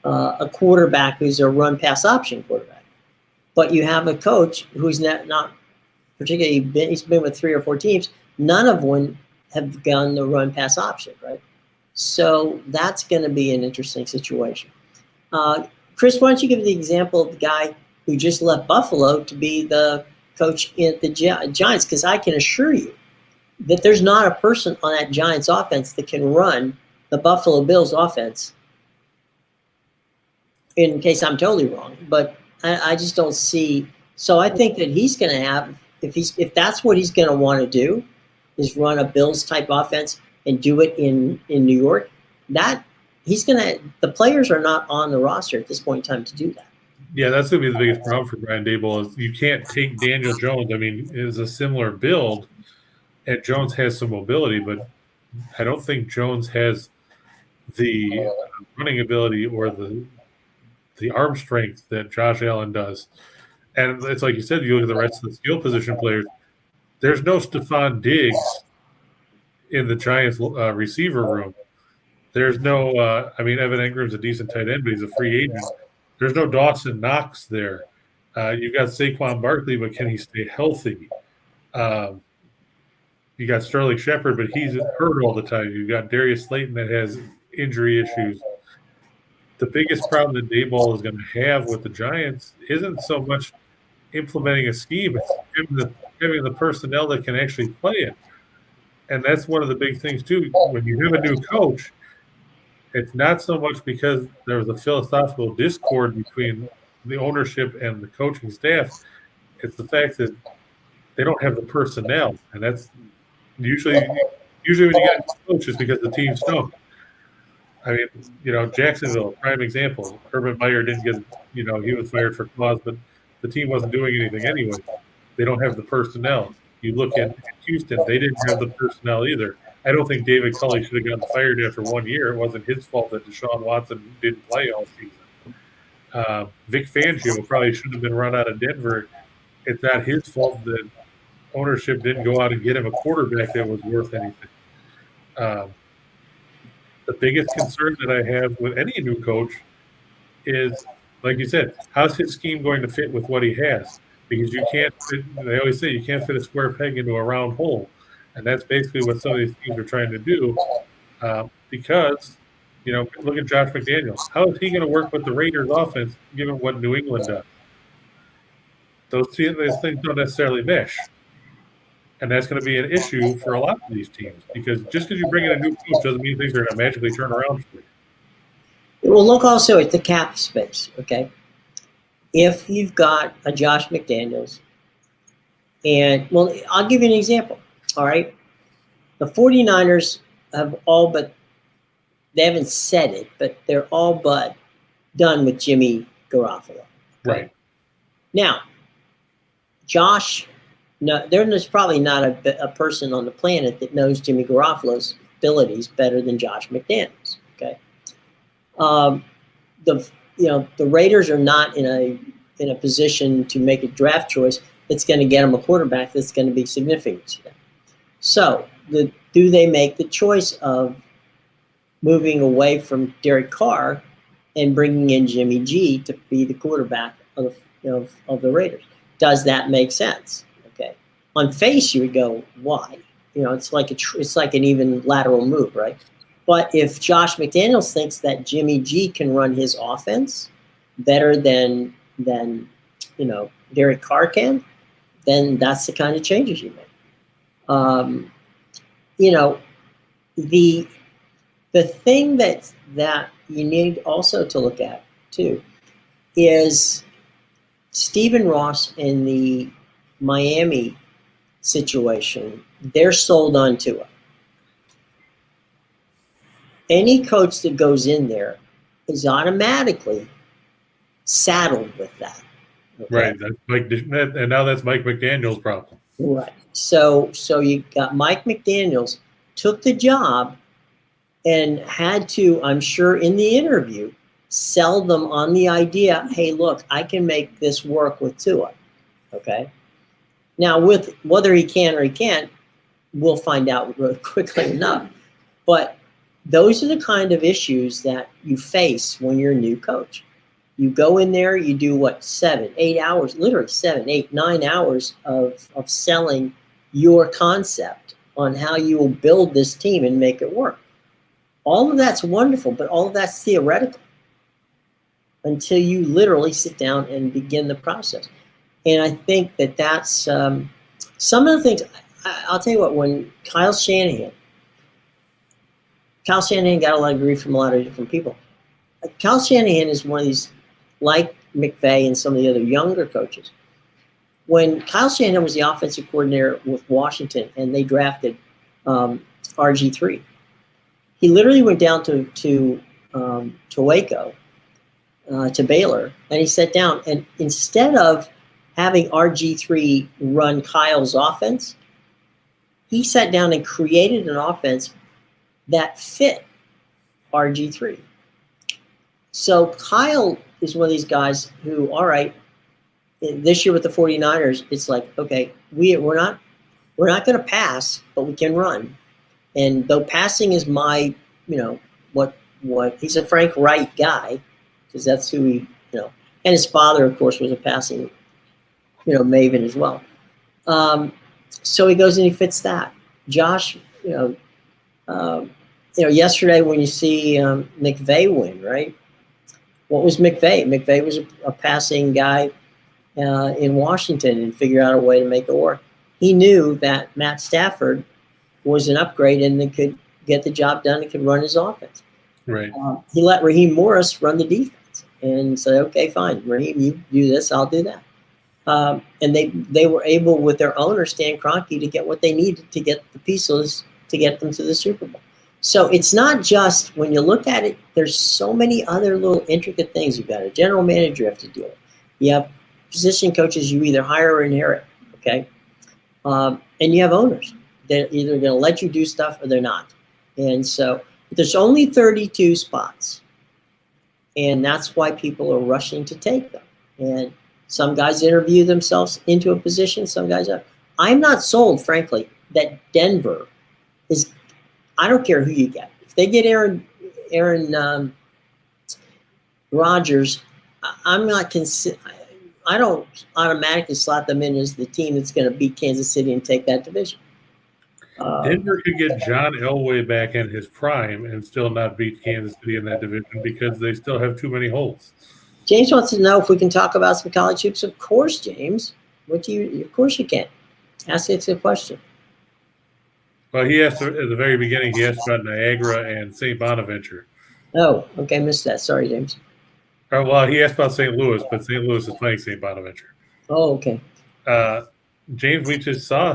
a quarterback who's a run pass option quarterback, but you have a coach who's not particularly he's been with 3 or 4 teams, none of them have gone the run pass option, right? So that's going to be an interesting situation. Chris, why don't you give the example of the guy who just left Buffalo to be the coach at the Giants? Because I can assure you that there's not a person on that Giants offense that can run the Buffalo Bills offense, in case I'm totally wrong. But I just don't see. So I think that he's going to have, if that's what he's going to want to do, is run a Bills type offense and do it in New York, that he's going to, the players are not on the roster at this point in time to do that. Yeah, that's going to be the biggest problem for Brian Daboll is you can't take Daniel Jones. I mean, it's a similar build, and Jones has some mobility, but I don't think Jones has the running ability or the arm strength that Josh Allen does. And it's like you said, you look at the rest of the skill position players, there's no Stephon Diggs in the Giants receiver room. There's no, Evan Ingram's a decent tight end, but he's a free agent. There's no Dawson Knox there. You've got Saquon Barkley, but can he stay healthy? You got Sterling Shepard, but he's hurt all the time. You've got Darius Slayton that has injury issues. The biggest problem that Daboll is going to have with the Giants isn't so much implementing a scheme, it's having the personnel that can actually play it. And that's one of the big things, too. When you have a new coach, it's not so much because there was a philosophical discord between the ownership and the coaching staff. It's the fact that they don't have the personnel. And that's usually when you get a coach, it's because the team stunk. I mean, Jacksonville, prime example. Urban Meyer didn't get, he was fired for cause, but the team wasn't doing anything anyway. They don't have the personnel. You look at Houston, they didn't have the personnel either. I don't think David Culley should have gotten fired after 1 year. It wasn't his fault that Deshaun Watson didn't play all season. Vic Fangio probably shouldn't have been run out of Denver. It's not his fault that ownership didn't go out and get him a quarterback that was worth anything. The biggest concern that I have with any new coach is, like you said, how's his scheme going to fit with what he has? Because you can't fit, they always say you can't fit a square peg into a round hole. And that's basically what some of these teams are trying to do. Because, look at Josh McDaniels. How is he going to work with the Raiders offense given what New England does? Those things don't necessarily mesh. And that's going to be an issue for a lot of these teams because just because you bring in a new coach doesn't mean things are going to magically turn around for you. Well, look also at the cap space, okay? If you've got a Josh McDaniels, and, well, I'll give you an example, all right? The 49ers have all but, they haven't said it, but they're all but done with Jimmy Garoppolo. Right. Now, Josh, no, there's probably not a person on the planet that knows Jimmy Garoppolo's abilities better than Josh McDaniels. Okay, the Raiders are not in a position to make a draft choice that's going to get them a quarterback that's going to be significant to them. So, do they make the choice of moving away from Derek Carr and bringing in Jimmy G to be the quarterback of the Raiders? Does that make sense? Okay. On face, you would go, why? It's like an even lateral move, right? But if Josh McDaniels thinks that Jimmy G can run his offense better than Derek Carr can, then that's the kind of changes you make. The thing that you need also to look at too is Stephen Ross in the Miami situation. They're sold on Tua. Any coach that goes in there is automatically saddled with that. Okay? Right. And now that's Mike McDaniel's problem. Right. So you got Mike McDaniels took the job and had to, I'm sure in the interview, sell them on the idea, hey, look, I can make this work with Tua. Okay. Now, with whether he can or he can't, we'll find out really quickly enough. But those are the kind of issues that you face when you're a new coach. You go in there, you do what, 7, 8 hours, literally 7, 8, 9 hours of selling your concept on how you will build this team and make it work. All of that's wonderful, but all of that's theoretical until you literally sit down and begin the process. And I think that that's some of the things. I'll tell you what, when Kyle Shanahan got a lot of grief from a lot of different people. Kyle Shanahan is one of these, like McVay and some of the other younger coaches. When Kyle Shanahan was the offensive coordinator with Washington and they drafted RG3, he literally went down to Waco, to Baylor, and he sat down. And instead of having RG3 run Kyle's offense, he sat down and created an offense that fit RG3. So Kyle is one of these guys who, all right, this year with the 49ers, it's like, okay, we're not going to pass, but we can run. And though passing is my, what he's a Frank Wright guy, because that's who he, and his father, of course, was a passing, maven as well. So he goes and he fits that. Josh, yesterday when you see McVay win, right? What was McVay? McVay was a passing guy in Washington and figured out a way to make it work. He knew that Matt Stafford was an upgrade and they could get the job done and could run his offense. Right. He let Raheem Morris run the defense and said, okay, fine, Raheem, you do this, I'll do that. And they were able, with their owner, Stan Kroenke, to get what they needed to get the pieces to get them to the Super Bowl. So it's not just, when you look at it, there's so many other little intricate things. You've got a general manager you have to deal with. You have position coaches you either hire or inherit, okay? And you have owners. They're either going to let you do stuff or they're not. And so there's only 32 spots. And that's why people are rushing to take them. And some guys interview themselves into a position, some guys are. I'm not sold, frankly, that Denver is, I don't care who you get. If they get Aaron Rodgers, I'm not I don't automatically slot them in as the team that's going to beat Kansas City and take that division. Denver could get John Elway back in his prime and still not beat Kansas City in that division because they still have too many holes. James wants to know if we can talk about some college hoops. Of course, James. Of course you can. Ask us a question. Well, he asked at the very beginning, he asked about Niagara and St. Bonaventure. Oh, okay, missed that. Sorry, James. Well, he asked about St. Louis, but St. Louis is playing St. Bonaventure. Oh, okay. James, we just saw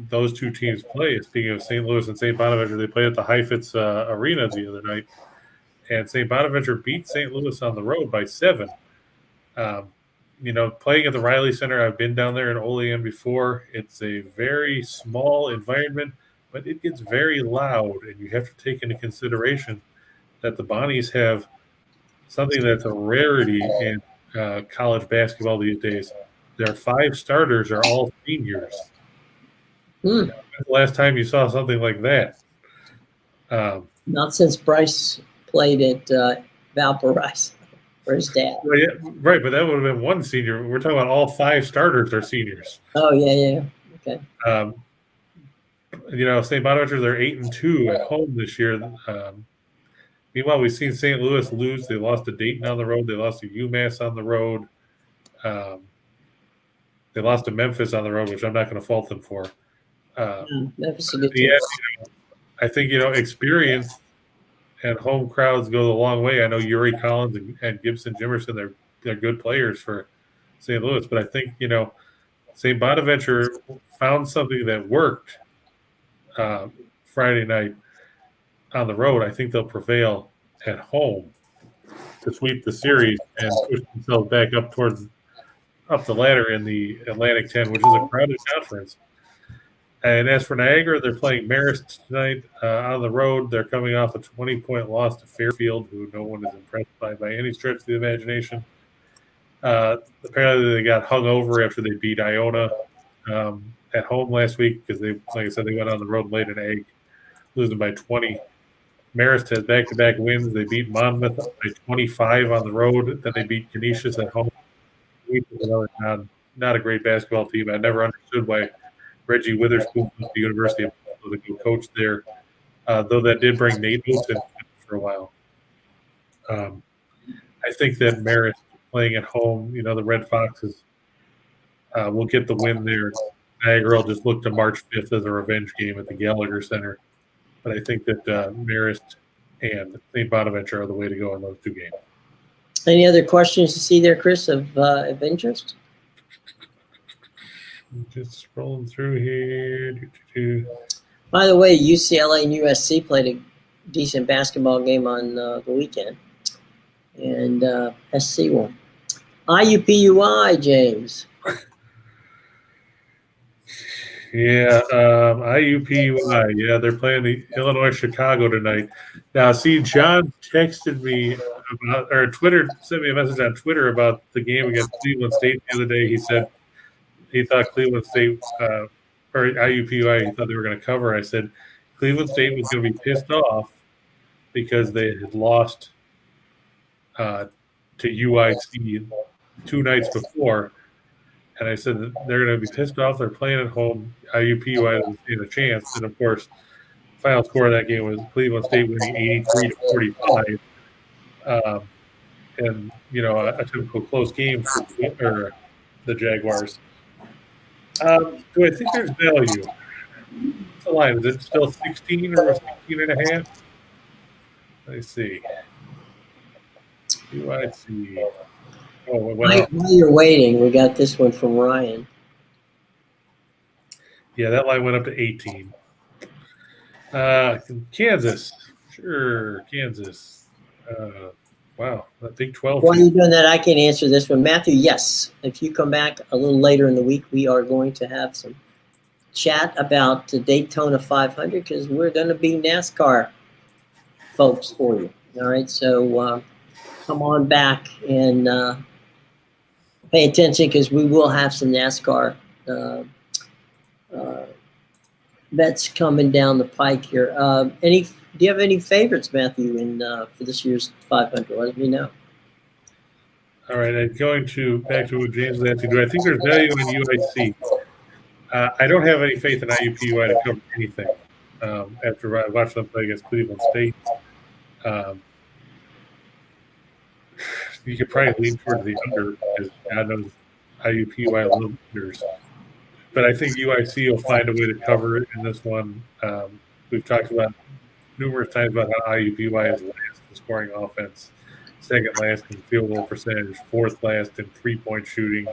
those two teams play. Speaking of St. Louis and St. Bonaventure, they played at the Heifetz Arena the other night. And St. Bonaventure beat St. Louis on the road by 7. Playing at the Riley Center, I've been down there in Olean before. It's a very small environment, but it gets very loud, and you have to take into consideration that the Bonnies have something that's a rarity in college basketball these days. Their 5 starters are all seniors. When's the last time you saw something like that? Not since Bryce played at Valparaiso for his dad. Well, yeah, right, but that would have been one senior. We're talking about all 5 starters are seniors. Oh, yeah. Okay. St. Bonaventure, they're 8-2 at home this year. Meanwhile, we've seen St. Louis lose. They lost to Dayton on the road. They lost to UMass on the road. They lost to Memphis on the road, which I'm not going to fault them for. Memphis is a good team. I think, experience and home crowds go a long way. I know Yuri Collins and Gibson Jimerson, they're good players for St. Louis, but I think, St. Bonaventure found something that worked Friday night on the road. I think they'll prevail at home to sweep the series and push themselves back up the ladder in the Atlantic 10, which is a crowded conference. And as for Niagara, they're playing Marist tonight on the road. They're coming off a 20-point loss to Fairfield, who no one is impressed by any stretch of the imagination. Apparently, they got hung over after they beat Iona at home last week because they, like I said, they went on the road and laid an egg, losing by 20. Marist has back-to-back wins. They beat Monmouth by 25 on the road. Then they beat Canisius at home. Not a great basketball team. I never understood why Reggie Witherspoon went to the University of Buffalo to go coach there, though that did bring Nate Oates in for a while. I think that Marist playing at home, the Red Foxes will get the win there. Niagara will just look to March 5th as a revenge game at the Gallagher Center. But I think that Marist and St. Bonaventure are the way to go in those two games. Any other questions to see there, Chris, of interest? Just scrolling through here. By the way, UCLA and USC played a decent basketball game on the weekend. And SC won. IUPUI, James. Yeah, IUPUI. Yeah, they're playing the Illinois Chicago tonight. Now, see, John texted me about, or Twitter sent me a message on Twitter about the game against Cleveland State the other day. He said he thought Cleveland State or IUPUI, he thought they were going to cover. I said Cleveland State was going to be pissed off because they had lost to UIC 2 nights before. And I said that they're going to be pissed off. They're playing at home. IUPUI doesn't stand a chance. And, of course, final score of that game was Cleveland State winning 83-45. And, a typical close game for the Jaguars. Do I think there's value? What's the line? Is it still 16 or 16.5? Let me see. UIC. Oh, it went up. While you're waiting, we got this one from Ryan. Yeah, that line went up to 18. Kansas. Sure, Kansas. Wow, I think 12. While you're doing that, I can answer this one. Matthew, yes. If you come back a little later in the week, we are going to have some chat about the Daytona 500 because we're going to be NASCAR folks for you. All right, so come on back and pay attention because we will have some NASCAR bets coming down the pike here. Do you have any favorites, Matthew, for this year's 500? Let me know. All right, I'm going back to what James was asking. Do I think there's value in UIC? I don't have any faith in IUPUI to cover anything after I watched them play against Cleveland State. You could probably lean towards the under because God knows IUPUI love unders. But I think UIC will find a way to cover it in this one. We've talked about numerous times about how IUPUI is last in scoring offense, second last in field goal percentage, fourth last in three-point shooting,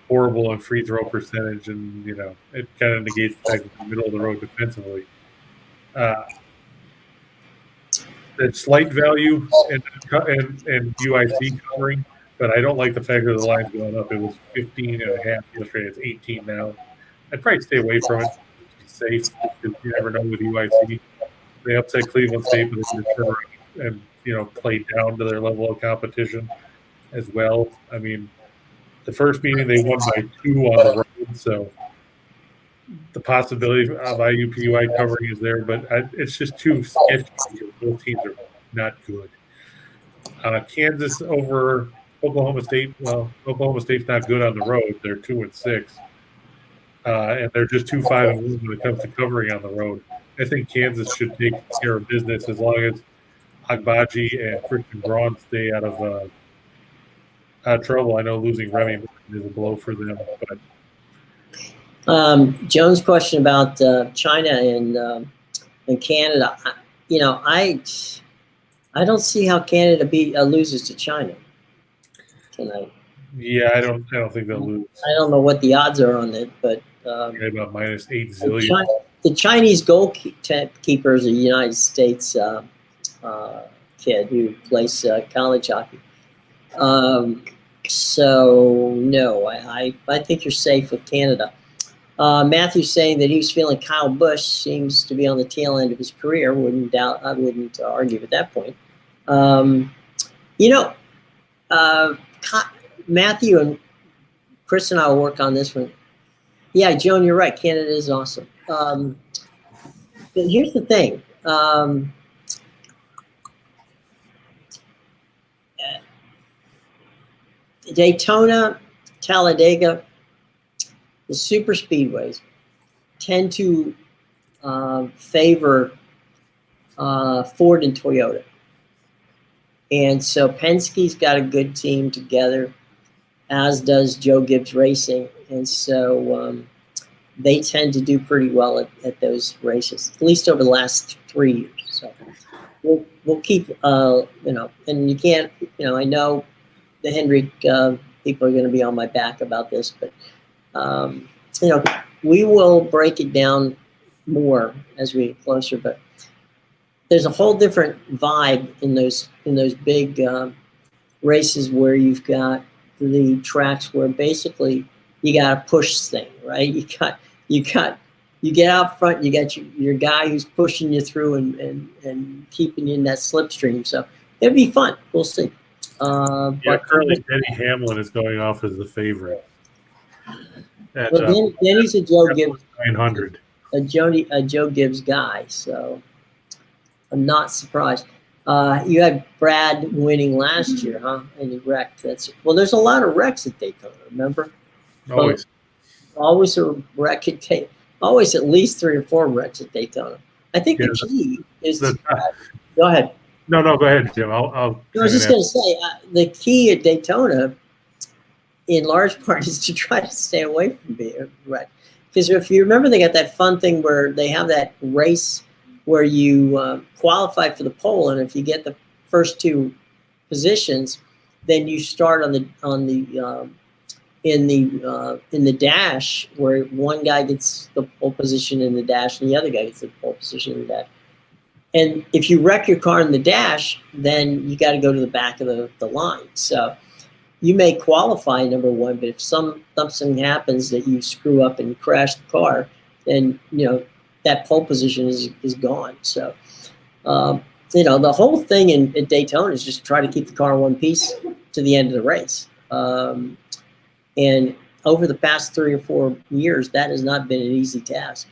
horrible in free throw percentage, and it kind of negates the fact that they're middle of the road defensively. That slight value in UIC covering, but I don't like the fact that the line's going up. It was 15.5 yesterday. It's 18 now. I'd probably stay away from it. Be safe because you never know with UIC. They upset Cleveland State, but they can turn around and play down to their level of competition as well. I mean, the first meeting they won by 2 on the road, so the possibility of IUPUI covering is there, but it's just too sketchy. Both teams are not good. Kansas over Oklahoma State. Well, Oklahoma State's not good on the road. They're 2-6, and they're just 2-5-1 when it comes to covering on the road. I think Kansas should take care of business as long as Agbaji and Christian Braun stay out of trouble. I know losing Remy is a blow for them, but. Jones' question about China and Canada. I don't see how Canada loses to China tonight. Yeah, I don't think they'll lose. I don't know what the odds are on it, but about -8 zillion. The Chinese goalkeeper is a United States kid who plays college hockey. So no, I think you're safe with Canada. Matthew's saying that he's feeling Kyle Busch seems to be on the tail end of his career. I wouldn't argue with that point. Matthew and Chris and I will work on this one. Yeah, Joan, you're right. Canada is awesome. But here's the thing. Daytona, Talladega, the super speedways tend to favor Ford and Toyota. And so Penske's got a good team together, as does Joe Gibbs Racing. And so they tend to do pretty well at those races, at least over the last 3 years. So we'll keep, and you can't, I know the Hendrick people are going to be on my back about this, but, we will break it down more as we get closer. But there's a whole different vibe in those big races where you've got the tracks where basically you got to push this thing, right? You get out front, you got your guy who's pushing you through and keeping you in that slipstream. So it'll be fun. We'll see. But currently Denny Hamlin is going off as the favorite. Denny's a Joe Gibbs 900. A Joe Gibbs guy, so I'm not surprised. You had Brad winning last year, huh? And he wrecked. There's a lot of wrecks at Daytona. Remember? Always a wreck at Daytona. Always at least 3 or 4 wrecks at Daytona. I think the key is. Go ahead. No, go ahead, Jim. I was just going to say the key at Daytona, in large part, is to try to stay away from being wrecked. Because if you remember, they got that fun thing where they have that race where you qualify for the pole, and if you get the first 2 positions, then you start in the dash, where one guy gets the pole position in the dash and the other guy gets the pole position in the dash. And if you wreck your car in the dash, then you got to go to the back of the line. So you may qualify number 1, but if something happens that you screw up and crash the car, then that pole position is gone. So the whole thing at Daytona is just try to keep the car in one piece to the end of the race. And over the past 3 or 4 years, that has not been an easy task,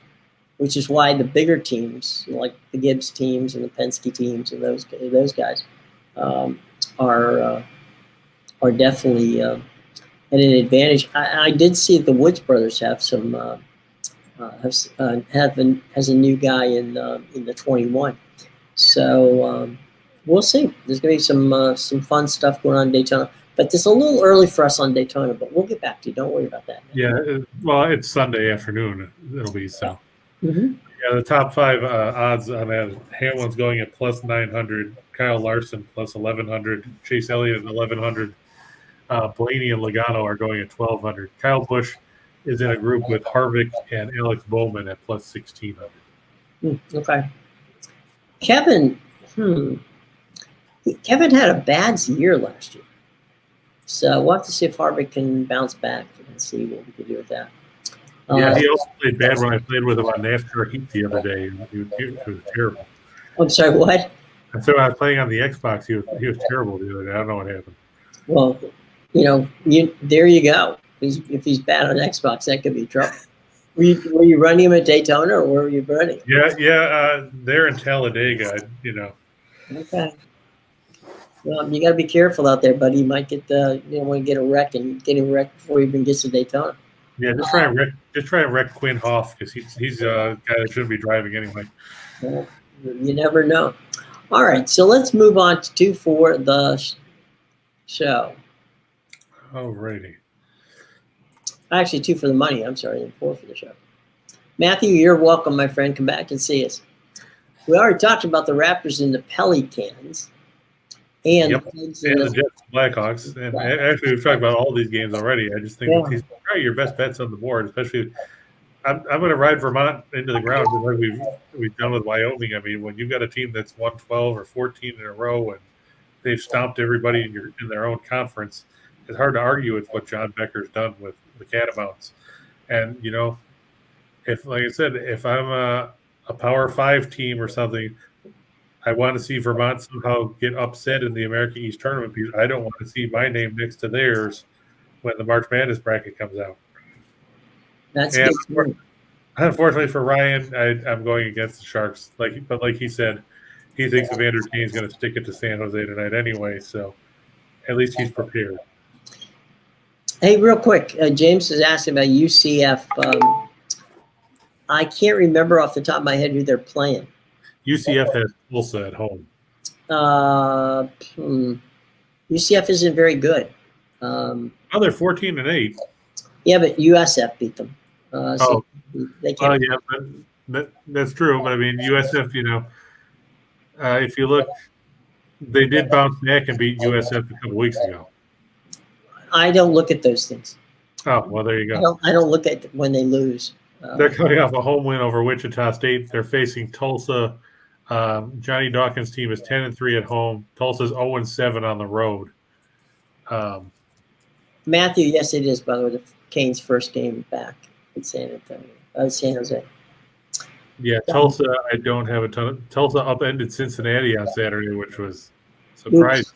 which is why the bigger teams, like the Gibbs teams and the Penske teams and those guys, are definitely at an advantage. I did see the Woods brothers have some has a new guy in the 21. So we'll see. There's going to be some fun stuff going on in Daytona. But it's a little early for us on Daytona, but we'll get back to you. Don't worry about that. Yeah, it's Sunday afternoon. It'll be so. Mm-hmm. Yeah, the top 5 odds on that. Hamlin's going at plus 900. Kyle Larson plus 1100. Chase Elliott at 1100. Blaney and Logano are going at 1200. Kyle Busch is in a group with Harvick and Alex Bowman at plus 1600. Okay. Kevin had a bad year last year. So we'll have to see if Harvick can bounce back and see what we can do with that. Yeah, he also played bad when I played with him on NASCAR Heat the other day. He was terrible. I'm sorry, what? So I was playing on the Xbox. He was terrible the other day. I don't know what happened. Well, there you go. If he's bad on Xbox, that could be trouble. Were you running him at Daytona, or where were you running? Yeah. They're in Talladega. Okay. Well, you got to be careful out there, buddy. You might get want to get a wreck and get him wrecked before he even gets to Daytona. Yeah, just try and wreck Quinn Hoff, because he's a guy that shouldn't be driving anyway. Well, you never know. All right, so let's move on to 2 for the show. Alrighty. Actually, 2 for the money. I'm sorry, and 4 for the show. Matthew, you're welcome, my friend. Come back and see us. We already talked about the Raptors and the Pelicans. And the Jets and Blackhawks. And actually, we've talked about all these games already. I just think that these are your best bets on the board, especially. I'm going to ride Vermont into the ground, just like we've done with Wyoming. I mean, when you've got a team that's won 12 or 14 in a row and they've stomped everybody in their own conference, it's hard to argue with what John Becker's done with the Catamounts. And if, like I said, if I'm a Power 5 team or something, I want to see Vermont somehow get upset in the America East tournament, because I don't want to see my name next to theirs when the March Madness bracket comes out. That's And good. unfortunately for Ryan, I'm going against the Sharks. But like he said, he thinks Evander Kane's going to stick it to San Jose tonight anyway. So at least he's prepared. Hey, real quick, James is asking about UCF. I can't remember off the top of my head who they're playing. UCF has Tulsa at home. UCF isn't very good. They're 14-8. Yeah, but USF beat them. So they can't. That's true. But I mean, USF, if you look, they did bounce back and beat USF a couple weeks ago. I don't look at those things. Oh, well, there you go. I don't look at when they lose. They're coming off a home win over Wichita State. They're facing Tulsa. Johnny Dawkins' team is 10-3 at home. Tulsa's 0-7 on the road. Matthew, yes, it is, by the way, the Canes' first game back in San Jose. Yeah, Tulsa, I don't have a ton of. Tulsa upended Cincinnati on Saturday, which was surprising. Oops.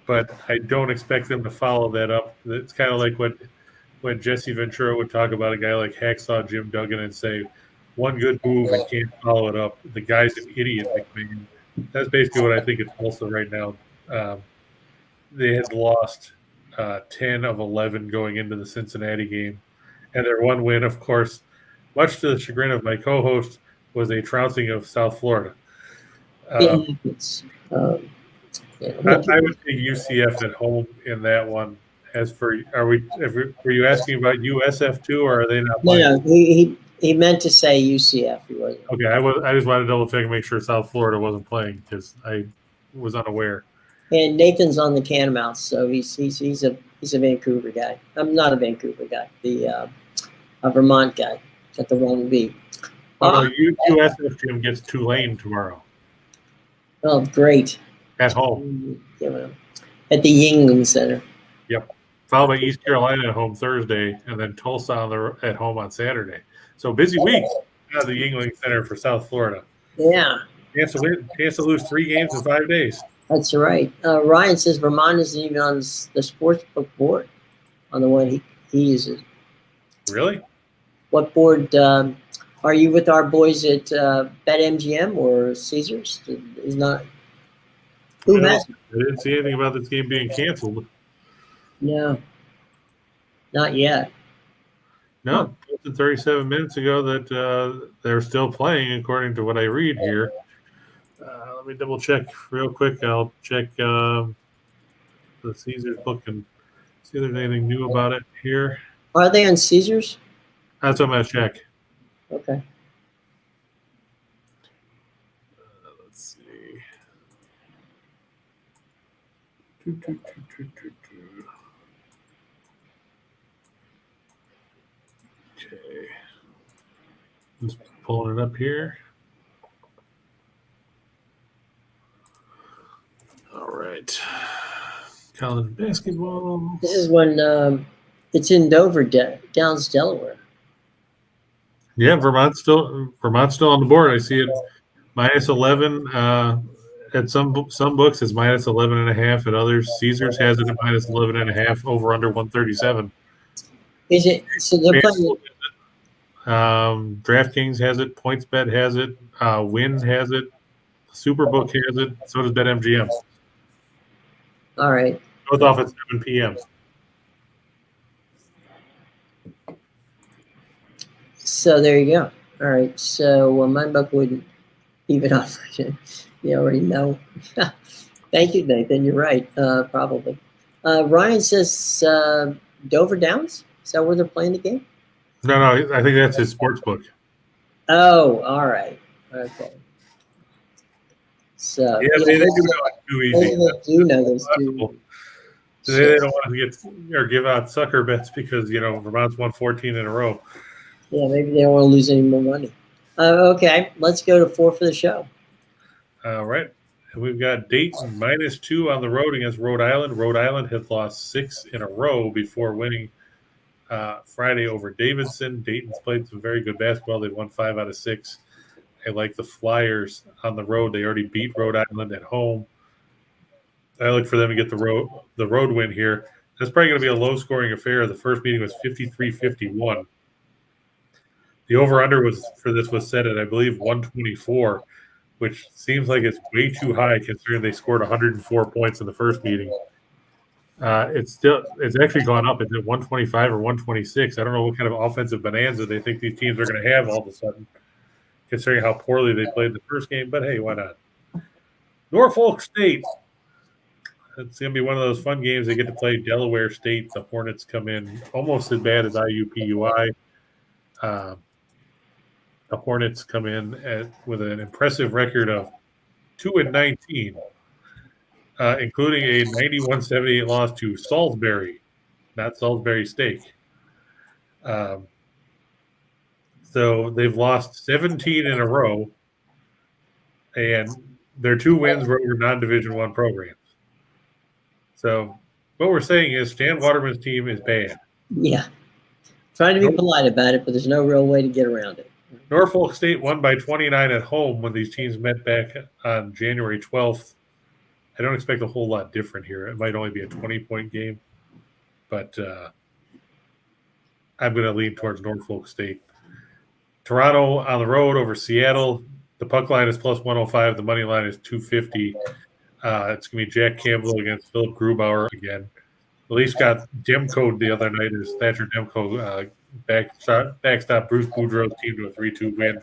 But I don't expect them to follow that up. It's kind of like when Jesse Ventura would talk about a guy like Hacksaw Jim Duggan and say, one good move and can't follow it up. The guy's an idiot, McMahon. That's basically what I think it's Tulsa right now. They had lost 10 of 11 going into the Cincinnati game. And their one win, of course, much to the chagrin of my co-host, was a trouncing of South Florida. I would say UCF at home in that one. As for, were you asking about USF too, or are they not playing? No, he meant to say UCF. He wasn't. Okay, I just wanted to double check and make sure South Florida wasn't playing because I was unaware. And Nathan's on the Catamounts, so he's a Vancouver guy. I'm not a Vancouver guy. A Vermont guy. Got the wrong V. USF Jim gets Tulane tomorrow. Oh, great. At home. At the Yingling Center. Yep. Followed by East Carolina at home Thursday, and then Tulsa at home on Saturday. So busy week at the Yingling Center for South Florida. Yeah. Chance to lose 3 games in 5 days. That's right. Ryan says Vermont isn't even on the sportsbook board on the one he uses. Really? What board are you with our boys at BetMGM or Caesars? Is not. Who has? I didn't see anything about this game being canceled. No, not yet. No, 37 minutes ago that they're still playing, according to what I read here. Let me double check real quick. I'll check the Caesars book and see if there's anything new about it here. Are they on Caesars? That's what I'm going to check. Okay. Let's see. Okay. Just pulling it up here. All right. College basketball. This is when it's in Dover, Downs, Delaware. Yeah, Vermont's still on the board. I see it minus 11 at some books. It's minus 11.5 at others. Caesars has it at minus 11.5 over under 137. Is it? So they're playing. DraftKings has it. PointsBet has it. Win has it. Superbook has it. So does BetMGM. All right. Both off at 7 p.m. So there you go. All right. So my book wouldn't even offer it. You already know. Thank you, Nathan. You're right. Probably. Ryan says Dover Downs. Is that where they're playing the game? No. I think that's his sports book. Oh, all right. Okay. So yeah, they do know it's too easy. They do know those two. They don't want to get or give out sucker bets because Vermont's won 14 in a row. Yeah, maybe they don't want to lose any more money. Okay, let's go to 4 for the show. All right. We've got Dayton -2 on the road against Rhode Island. Rhode Island had lost 6 in a row before winning Friday over Davidson. Dayton's played some very good basketball. They've won 5 out of 6. I like the Flyers on the road. They already beat Rhode Island at home. I look for them to get the road win here. That's probably going to be a low-scoring affair. The first meeting was 53-51. The over-under was set at, I believe, 124, which seems like it's way too high considering they scored 104 points in the first meeting. It's actually gone up. It's at 125 or 126. I don't know what kind of offensive bonanza they think these teams are going to have all of a sudden, considering how poorly they played the first game. But hey, why not? Norfolk State. It's going to be one of those fun games. They get to play Delaware State. The Hornets come in almost as bad as IUPUI. The Hornets come in with an impressive record of 2-19, including a 91-78 loss to Salisbury, not Salisbury Steak. So they've lost 17 in a row, and their 2 wins were over non-Division I programs. So what we're saying is Stan Waterman's team is bad. Yeah. Trying to be polite about it, but there's no real way to get around it. Norfolk State won by 29 at home when these teams met back on January 12th. I don't expect a whole lot different here. It might only be a 20-point game, but I'm going to lean towards Norfolk State. Toronto on the road over Seattle. The puck line is plus 105. The money line is 250. It's going to be Jack Campbell against Philip Grubauer again. The Leafs got Demko the other night as Thatcher Demko backstop Bruce Boudreau's team to a 3-2 win.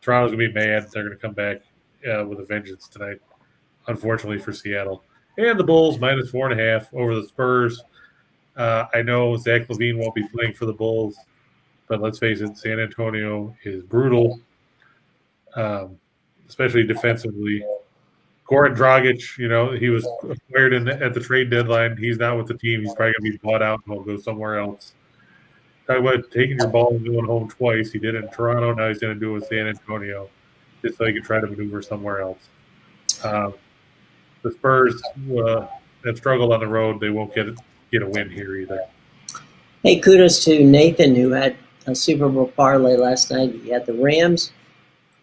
Toronto's going to be mad. They're going to come back with a vengeance tonight, unfortunately for Seattle. And the Bulls minus 4.5 over the Spurs. I know Zach LaVine won't be playing for the Bulls, but let's face it, San Antonio is brutal, especially defensively. Goran Dragic, he was acquired at the trade deadline. He's not with the team. He's probably going to be bought out and he'll go somewhere else. Talk about taking your ball and going home twice. He did it in Toronto. Now he's going to do it with San Antonio just so he can try to maneuver somewhere else. The Spurs that struggled on the road, they won't get a win here either. Hey, kudos to Nathan, who had a Super Bowl parlay last night. He had the Rams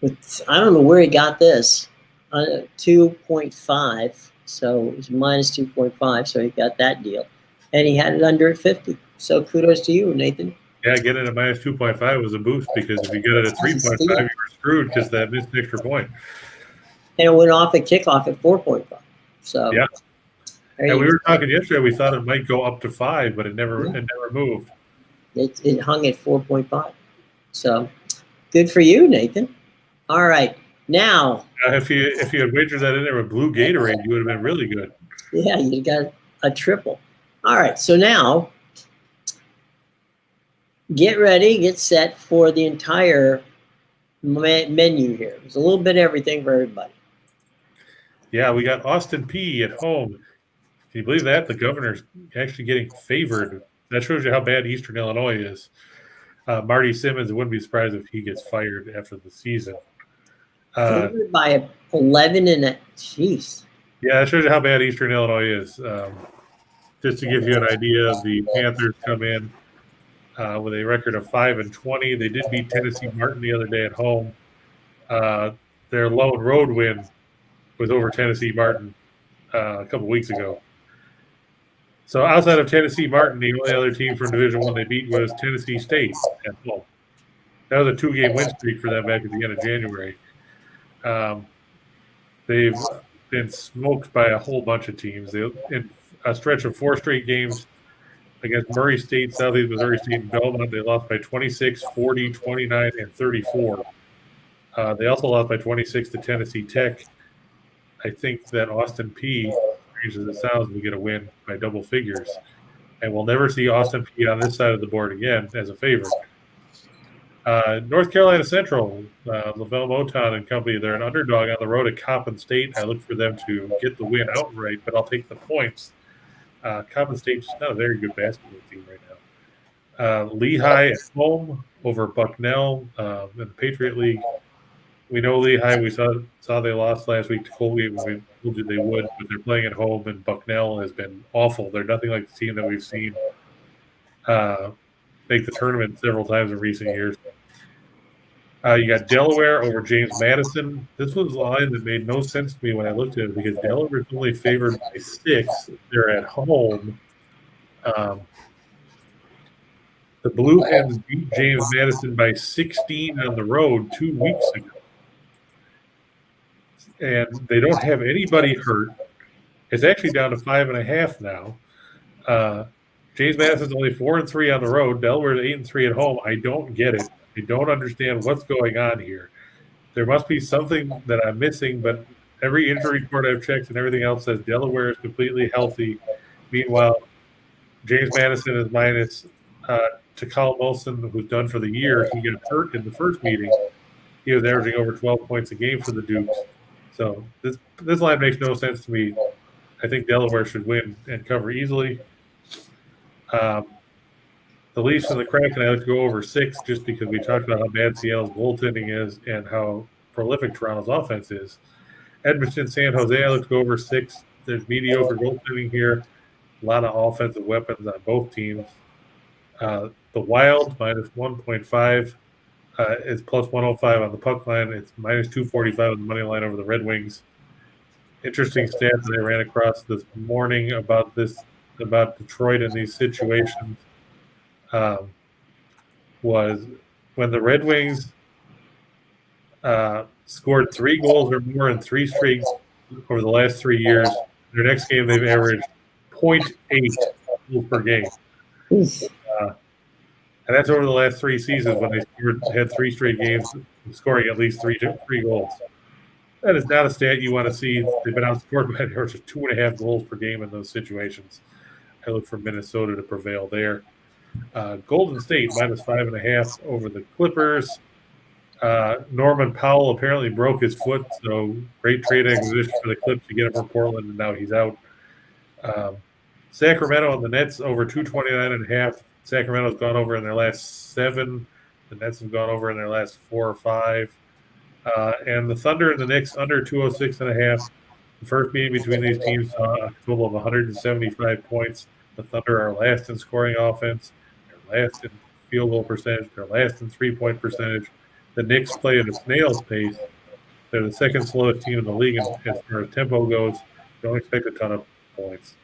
with, I don't know where he got this, 2.5. So it was minus 2.5. So he got that deal. And he had it under at 50. So kudos to you, Nathan. Yeah, getting it at minus 2.5 was a boost because if you get it at 3.5, you were screwed because that missed an extra point. And it went off at kickoff at 4.5. So yeah. And we were talking yesterday. We thought it might go up to 5, but it never moved. It hung at 4.5. So good for you, Nathan. All right, now if you had wagered that in there with blue Gatorade, you would have been really good. Yeah, you got a triple. All right, so now get ready, get set for the entire menu here. There's a little bit of everything for everybody. Yeah, we got Austin P at home. Can you believe that? The Governor's actually getting favored. That shows you how bad Eastern Illinois is. Marty Simmons, wouldn't be surprised if he gets fired after the season. Favored by 11 and a jeez. Yeah, that shows you how bad Eastern Illinois is. Just to give you an idea, the Panthers come in with a record of 5-20. They did beat Tennessee Martin the other day at home. Their lone road win was over Tennessee Martin a couple weeks ago. So outside of Tennessee Martin, the only other team from Division I they beat was Tennessee State at home. That was a 2-game win streak for them back at the end of January. They've been smoked by a whole bunch of teams. In a stretch of 4 straight games against Murray State, Southeast Missouri State, and Belmont, they lost by 26, 40, 29, and 34. They also lost by 26 to Tennessee Tech. I think that Austin P, strange as it sounds, will get a win by double figures. And we'll never see Austin P on this side of the board again as a favorite. North Carolina Central, Lavelle Moton and company, they're an underdog on the road at Coppin State. I look for them to get the win outright, but I'll take the points. Coppin State's not a very good basketball team right now. Lehigh at home over Bucknell in the Patriot League. We know Lehigh. We saw they lost last week to Colgate when we told you they would, but they're playing at home, and Bucknell has been awful. They're nothing like the team that we've seen make the tournament several times in recent years. You got Delaware over James Madison. This was a line that made no sense to me when I looked at it because Delaware is only favored by 6. They're at home. The Blue Hens beat James Madison by 16 on the road 2 weeks ago. And they don't have anybody hurt. It's actually down to 5.5 now. James Madison's only 4-3 on the road. Delaware's 8-3 at home. I don't get it. I don't understand what's going on here. There must be something that I'm missing, but every injury report I've checked and everything else says Delaware is completely healthy. Meanwhile, James Madison is minus Takal Molson, who's done for the year. He got hurt in the first meeting. He was averaging over 12 points a game for the Dukes. So this line makes no sense to me. I think Delaware should win and cover easily. The Leafs and the Kraken, I like to go over 6 just because we talked about how bad Seattle's goaltending is and how prolific Toronto's offense is. Edmonton, San Jose, I like to go over 6. There's mediocre goaltending here. A lot of offensive weapons on both teams. The Wild, minus 1.5, is plus 105 on the puck line. It's minus 245 on the money line over the Red Wings. Interesting stat that I ran across this morning about Detroit in these situations was when the Red Wings scored 3 goals or more in 3 straight over the last 3 years. Their next game, they've averaged 0.8 goals per game. And that's over the last 3 seasons when they had 3 straight games scoring at least three goals. That is not a stat you want to see. They've been outscored by an average of 2.5 goals per game in those situations. I look for Minnesota to prevail there. Golden State, minus 5.5 over the Clippers. Norman Powell apparently broke his foot, so great trade acquisition for the Clips to get him from Portland, and now he's out. Sacramento and the Nets over 229.5. Sacramento's gone over in their last 7. The Nets have gone over in their last 4 or 5. And the Thunder and the Knicks under 206.5. The first meeting between these teams saw a total of 175 points. The Thunder are last in scoring offense. They're last in field goal percentage. They're last in three-point percentage. The Knicks play at a snail's pace. They're the second slowest team in the league as far as tempo goes. Don't expect a ton of points.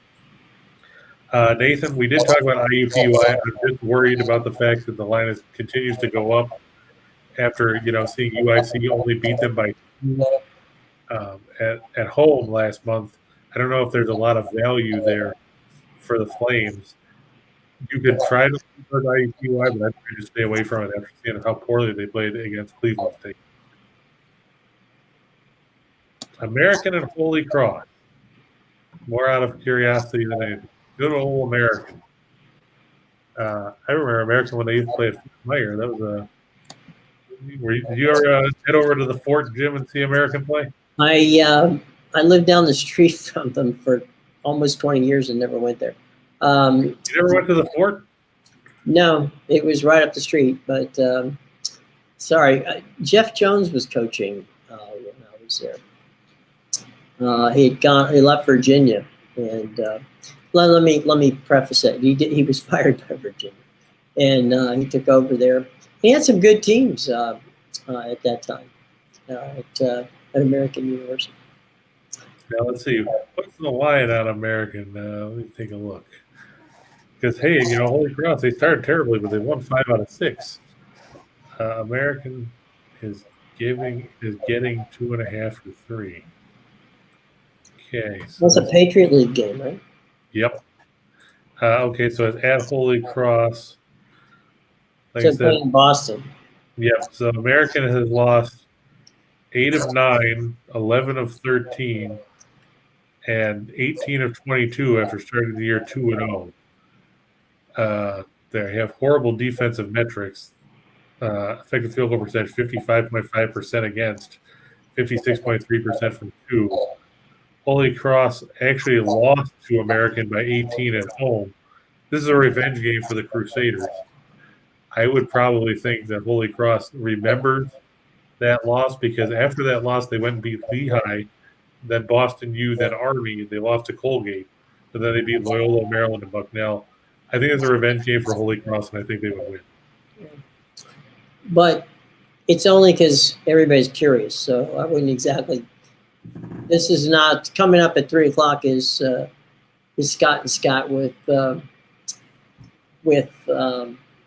Nathan, we did talk about IUPUI. I'm just worried about the fact that the line continues to go up after seeing UIC only beat them by 2 at home last month. I don't know if there's a lot of value there for the Flames. You could try to support IUPUI, but I'd try to stay away from it after seeing how poorly they played against Cleveland State. American and Holy Cross. More out of curiosity than anything. Good old American. I remember American when they used to play at Fort Meyer. That was a. Did you ever head over to the Fort Gym and see American play? I lived down the street from them for almost 20 years and never went there. You never went to the Fort? No, it was right up the street. But sorry, Jeff Jones was coaching when I was there. He left Virginia, and let me preface it. He was fired by Virginia, and he took over there. He had some good teams at that time at American University. Now let's see. What's the line on American? Let me take a look. Because hey, Holy Cross, they started terribly, but they won 5 out of 6. American is getting 2.5 to 3. Okay, so That's a Patriot League game, right? Yep. Okay, so it's at Holy Cross. Like So I said, playing Boston. Yep. So American has lost 8 of 9, 11 of 13, and 18 of 22 after starting the year 2-0. They have horrible defensive metrics. Effective field goal percentage 55.5% against, 56.3% from 2. Holy Cross actually lost to American by 18 at home. This is a revenge game for the Crusaders. I would probably think that Holy Cross remembers that loss because after that loss, they went and beat Lehigh, then Boston U, then Army. They lost to Colgate, and then they beat Loyola, Maryland, and Bucknell. I think it's a revenge game for Holy Cross, and I think they would win. But it's only because everybody's curious, so I wouldn't exactly. This is not coming up at 3:00. Is Scott and Scott with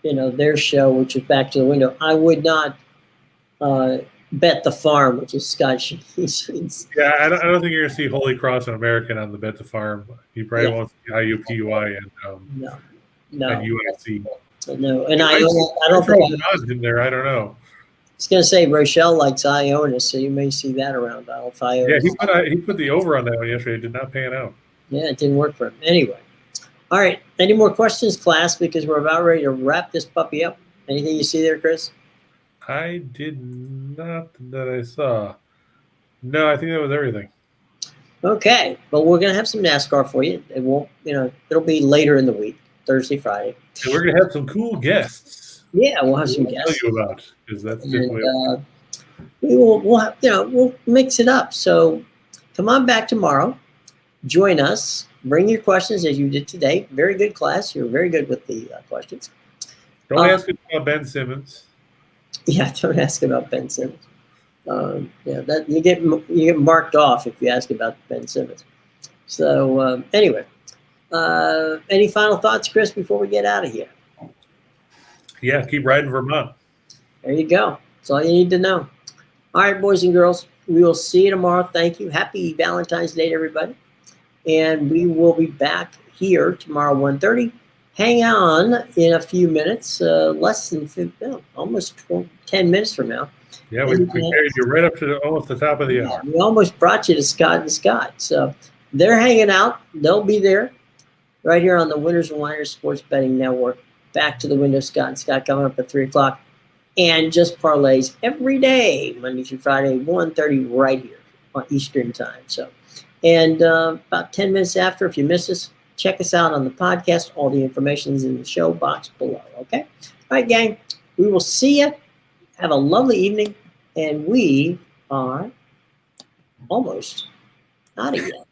their show, which is Back to the Window. I would not bet the farm, which is Scott Sheets. Yeah, I don't think you're going to see Holy Cross and American on the Bet the Farm. You probably won't see IUPUI and UIC. No, and I don't think think in there. I don't know. I was going to say Rochelle likes Ionis, so you may see that around. Yeah, he put the over on that one yesterday. It did not pan out. Yeah, it didn't work for him. Anyway. All right. Any more questions, class? Because we're about ready to wrap this puppy up. Anything you see there, Chris? I did not that I saw. No, I think that was everything. Okay. But we're going to have some NASCAR for you. It won't, it'll be later in the week, Thursday, Friday. And we're going to have some cool guests. Yeah, we'll have some guests. Tell you about, because that's we'll mix it up. So come on back tomorrow. Join us. Bring your questions as you did today. Very good class. You're very good with the questions. Don't ask about Ben Simmons. Yeah, don't ask about Ben Simmons. That you get marked off if you ask about Ben Simmons. So anyway, any final thoughts, Chris, before we get out of here? Yeah, keep riding Vermont. There you go. That's all you need to know. All right, boys and girls, we will see you tomorrow. Thank you. Happy Valentine's Day to everybody. And we will be back here tomorrow, 1:30. Hang on in a few minutes, less than almost 10 minutes from now. Yeah, we carried you right up to almost the top of the hour. We almost brought you to Scott and Scott. So they're hanging out. They'll be there right here on the Winners and Whiners Sports Betting Network. Back to the Window, Scott and Scott coming up at 3 o'clock. And just parlays every day, Monday through Friday, 1:30 right here on Eastern time. So, and about 10 minutes after, if you miss us, check us out on the podcast. All the information is in the show box below, okay? All right, gang, we will see you. Have a lovely evening, and we are almost out of here.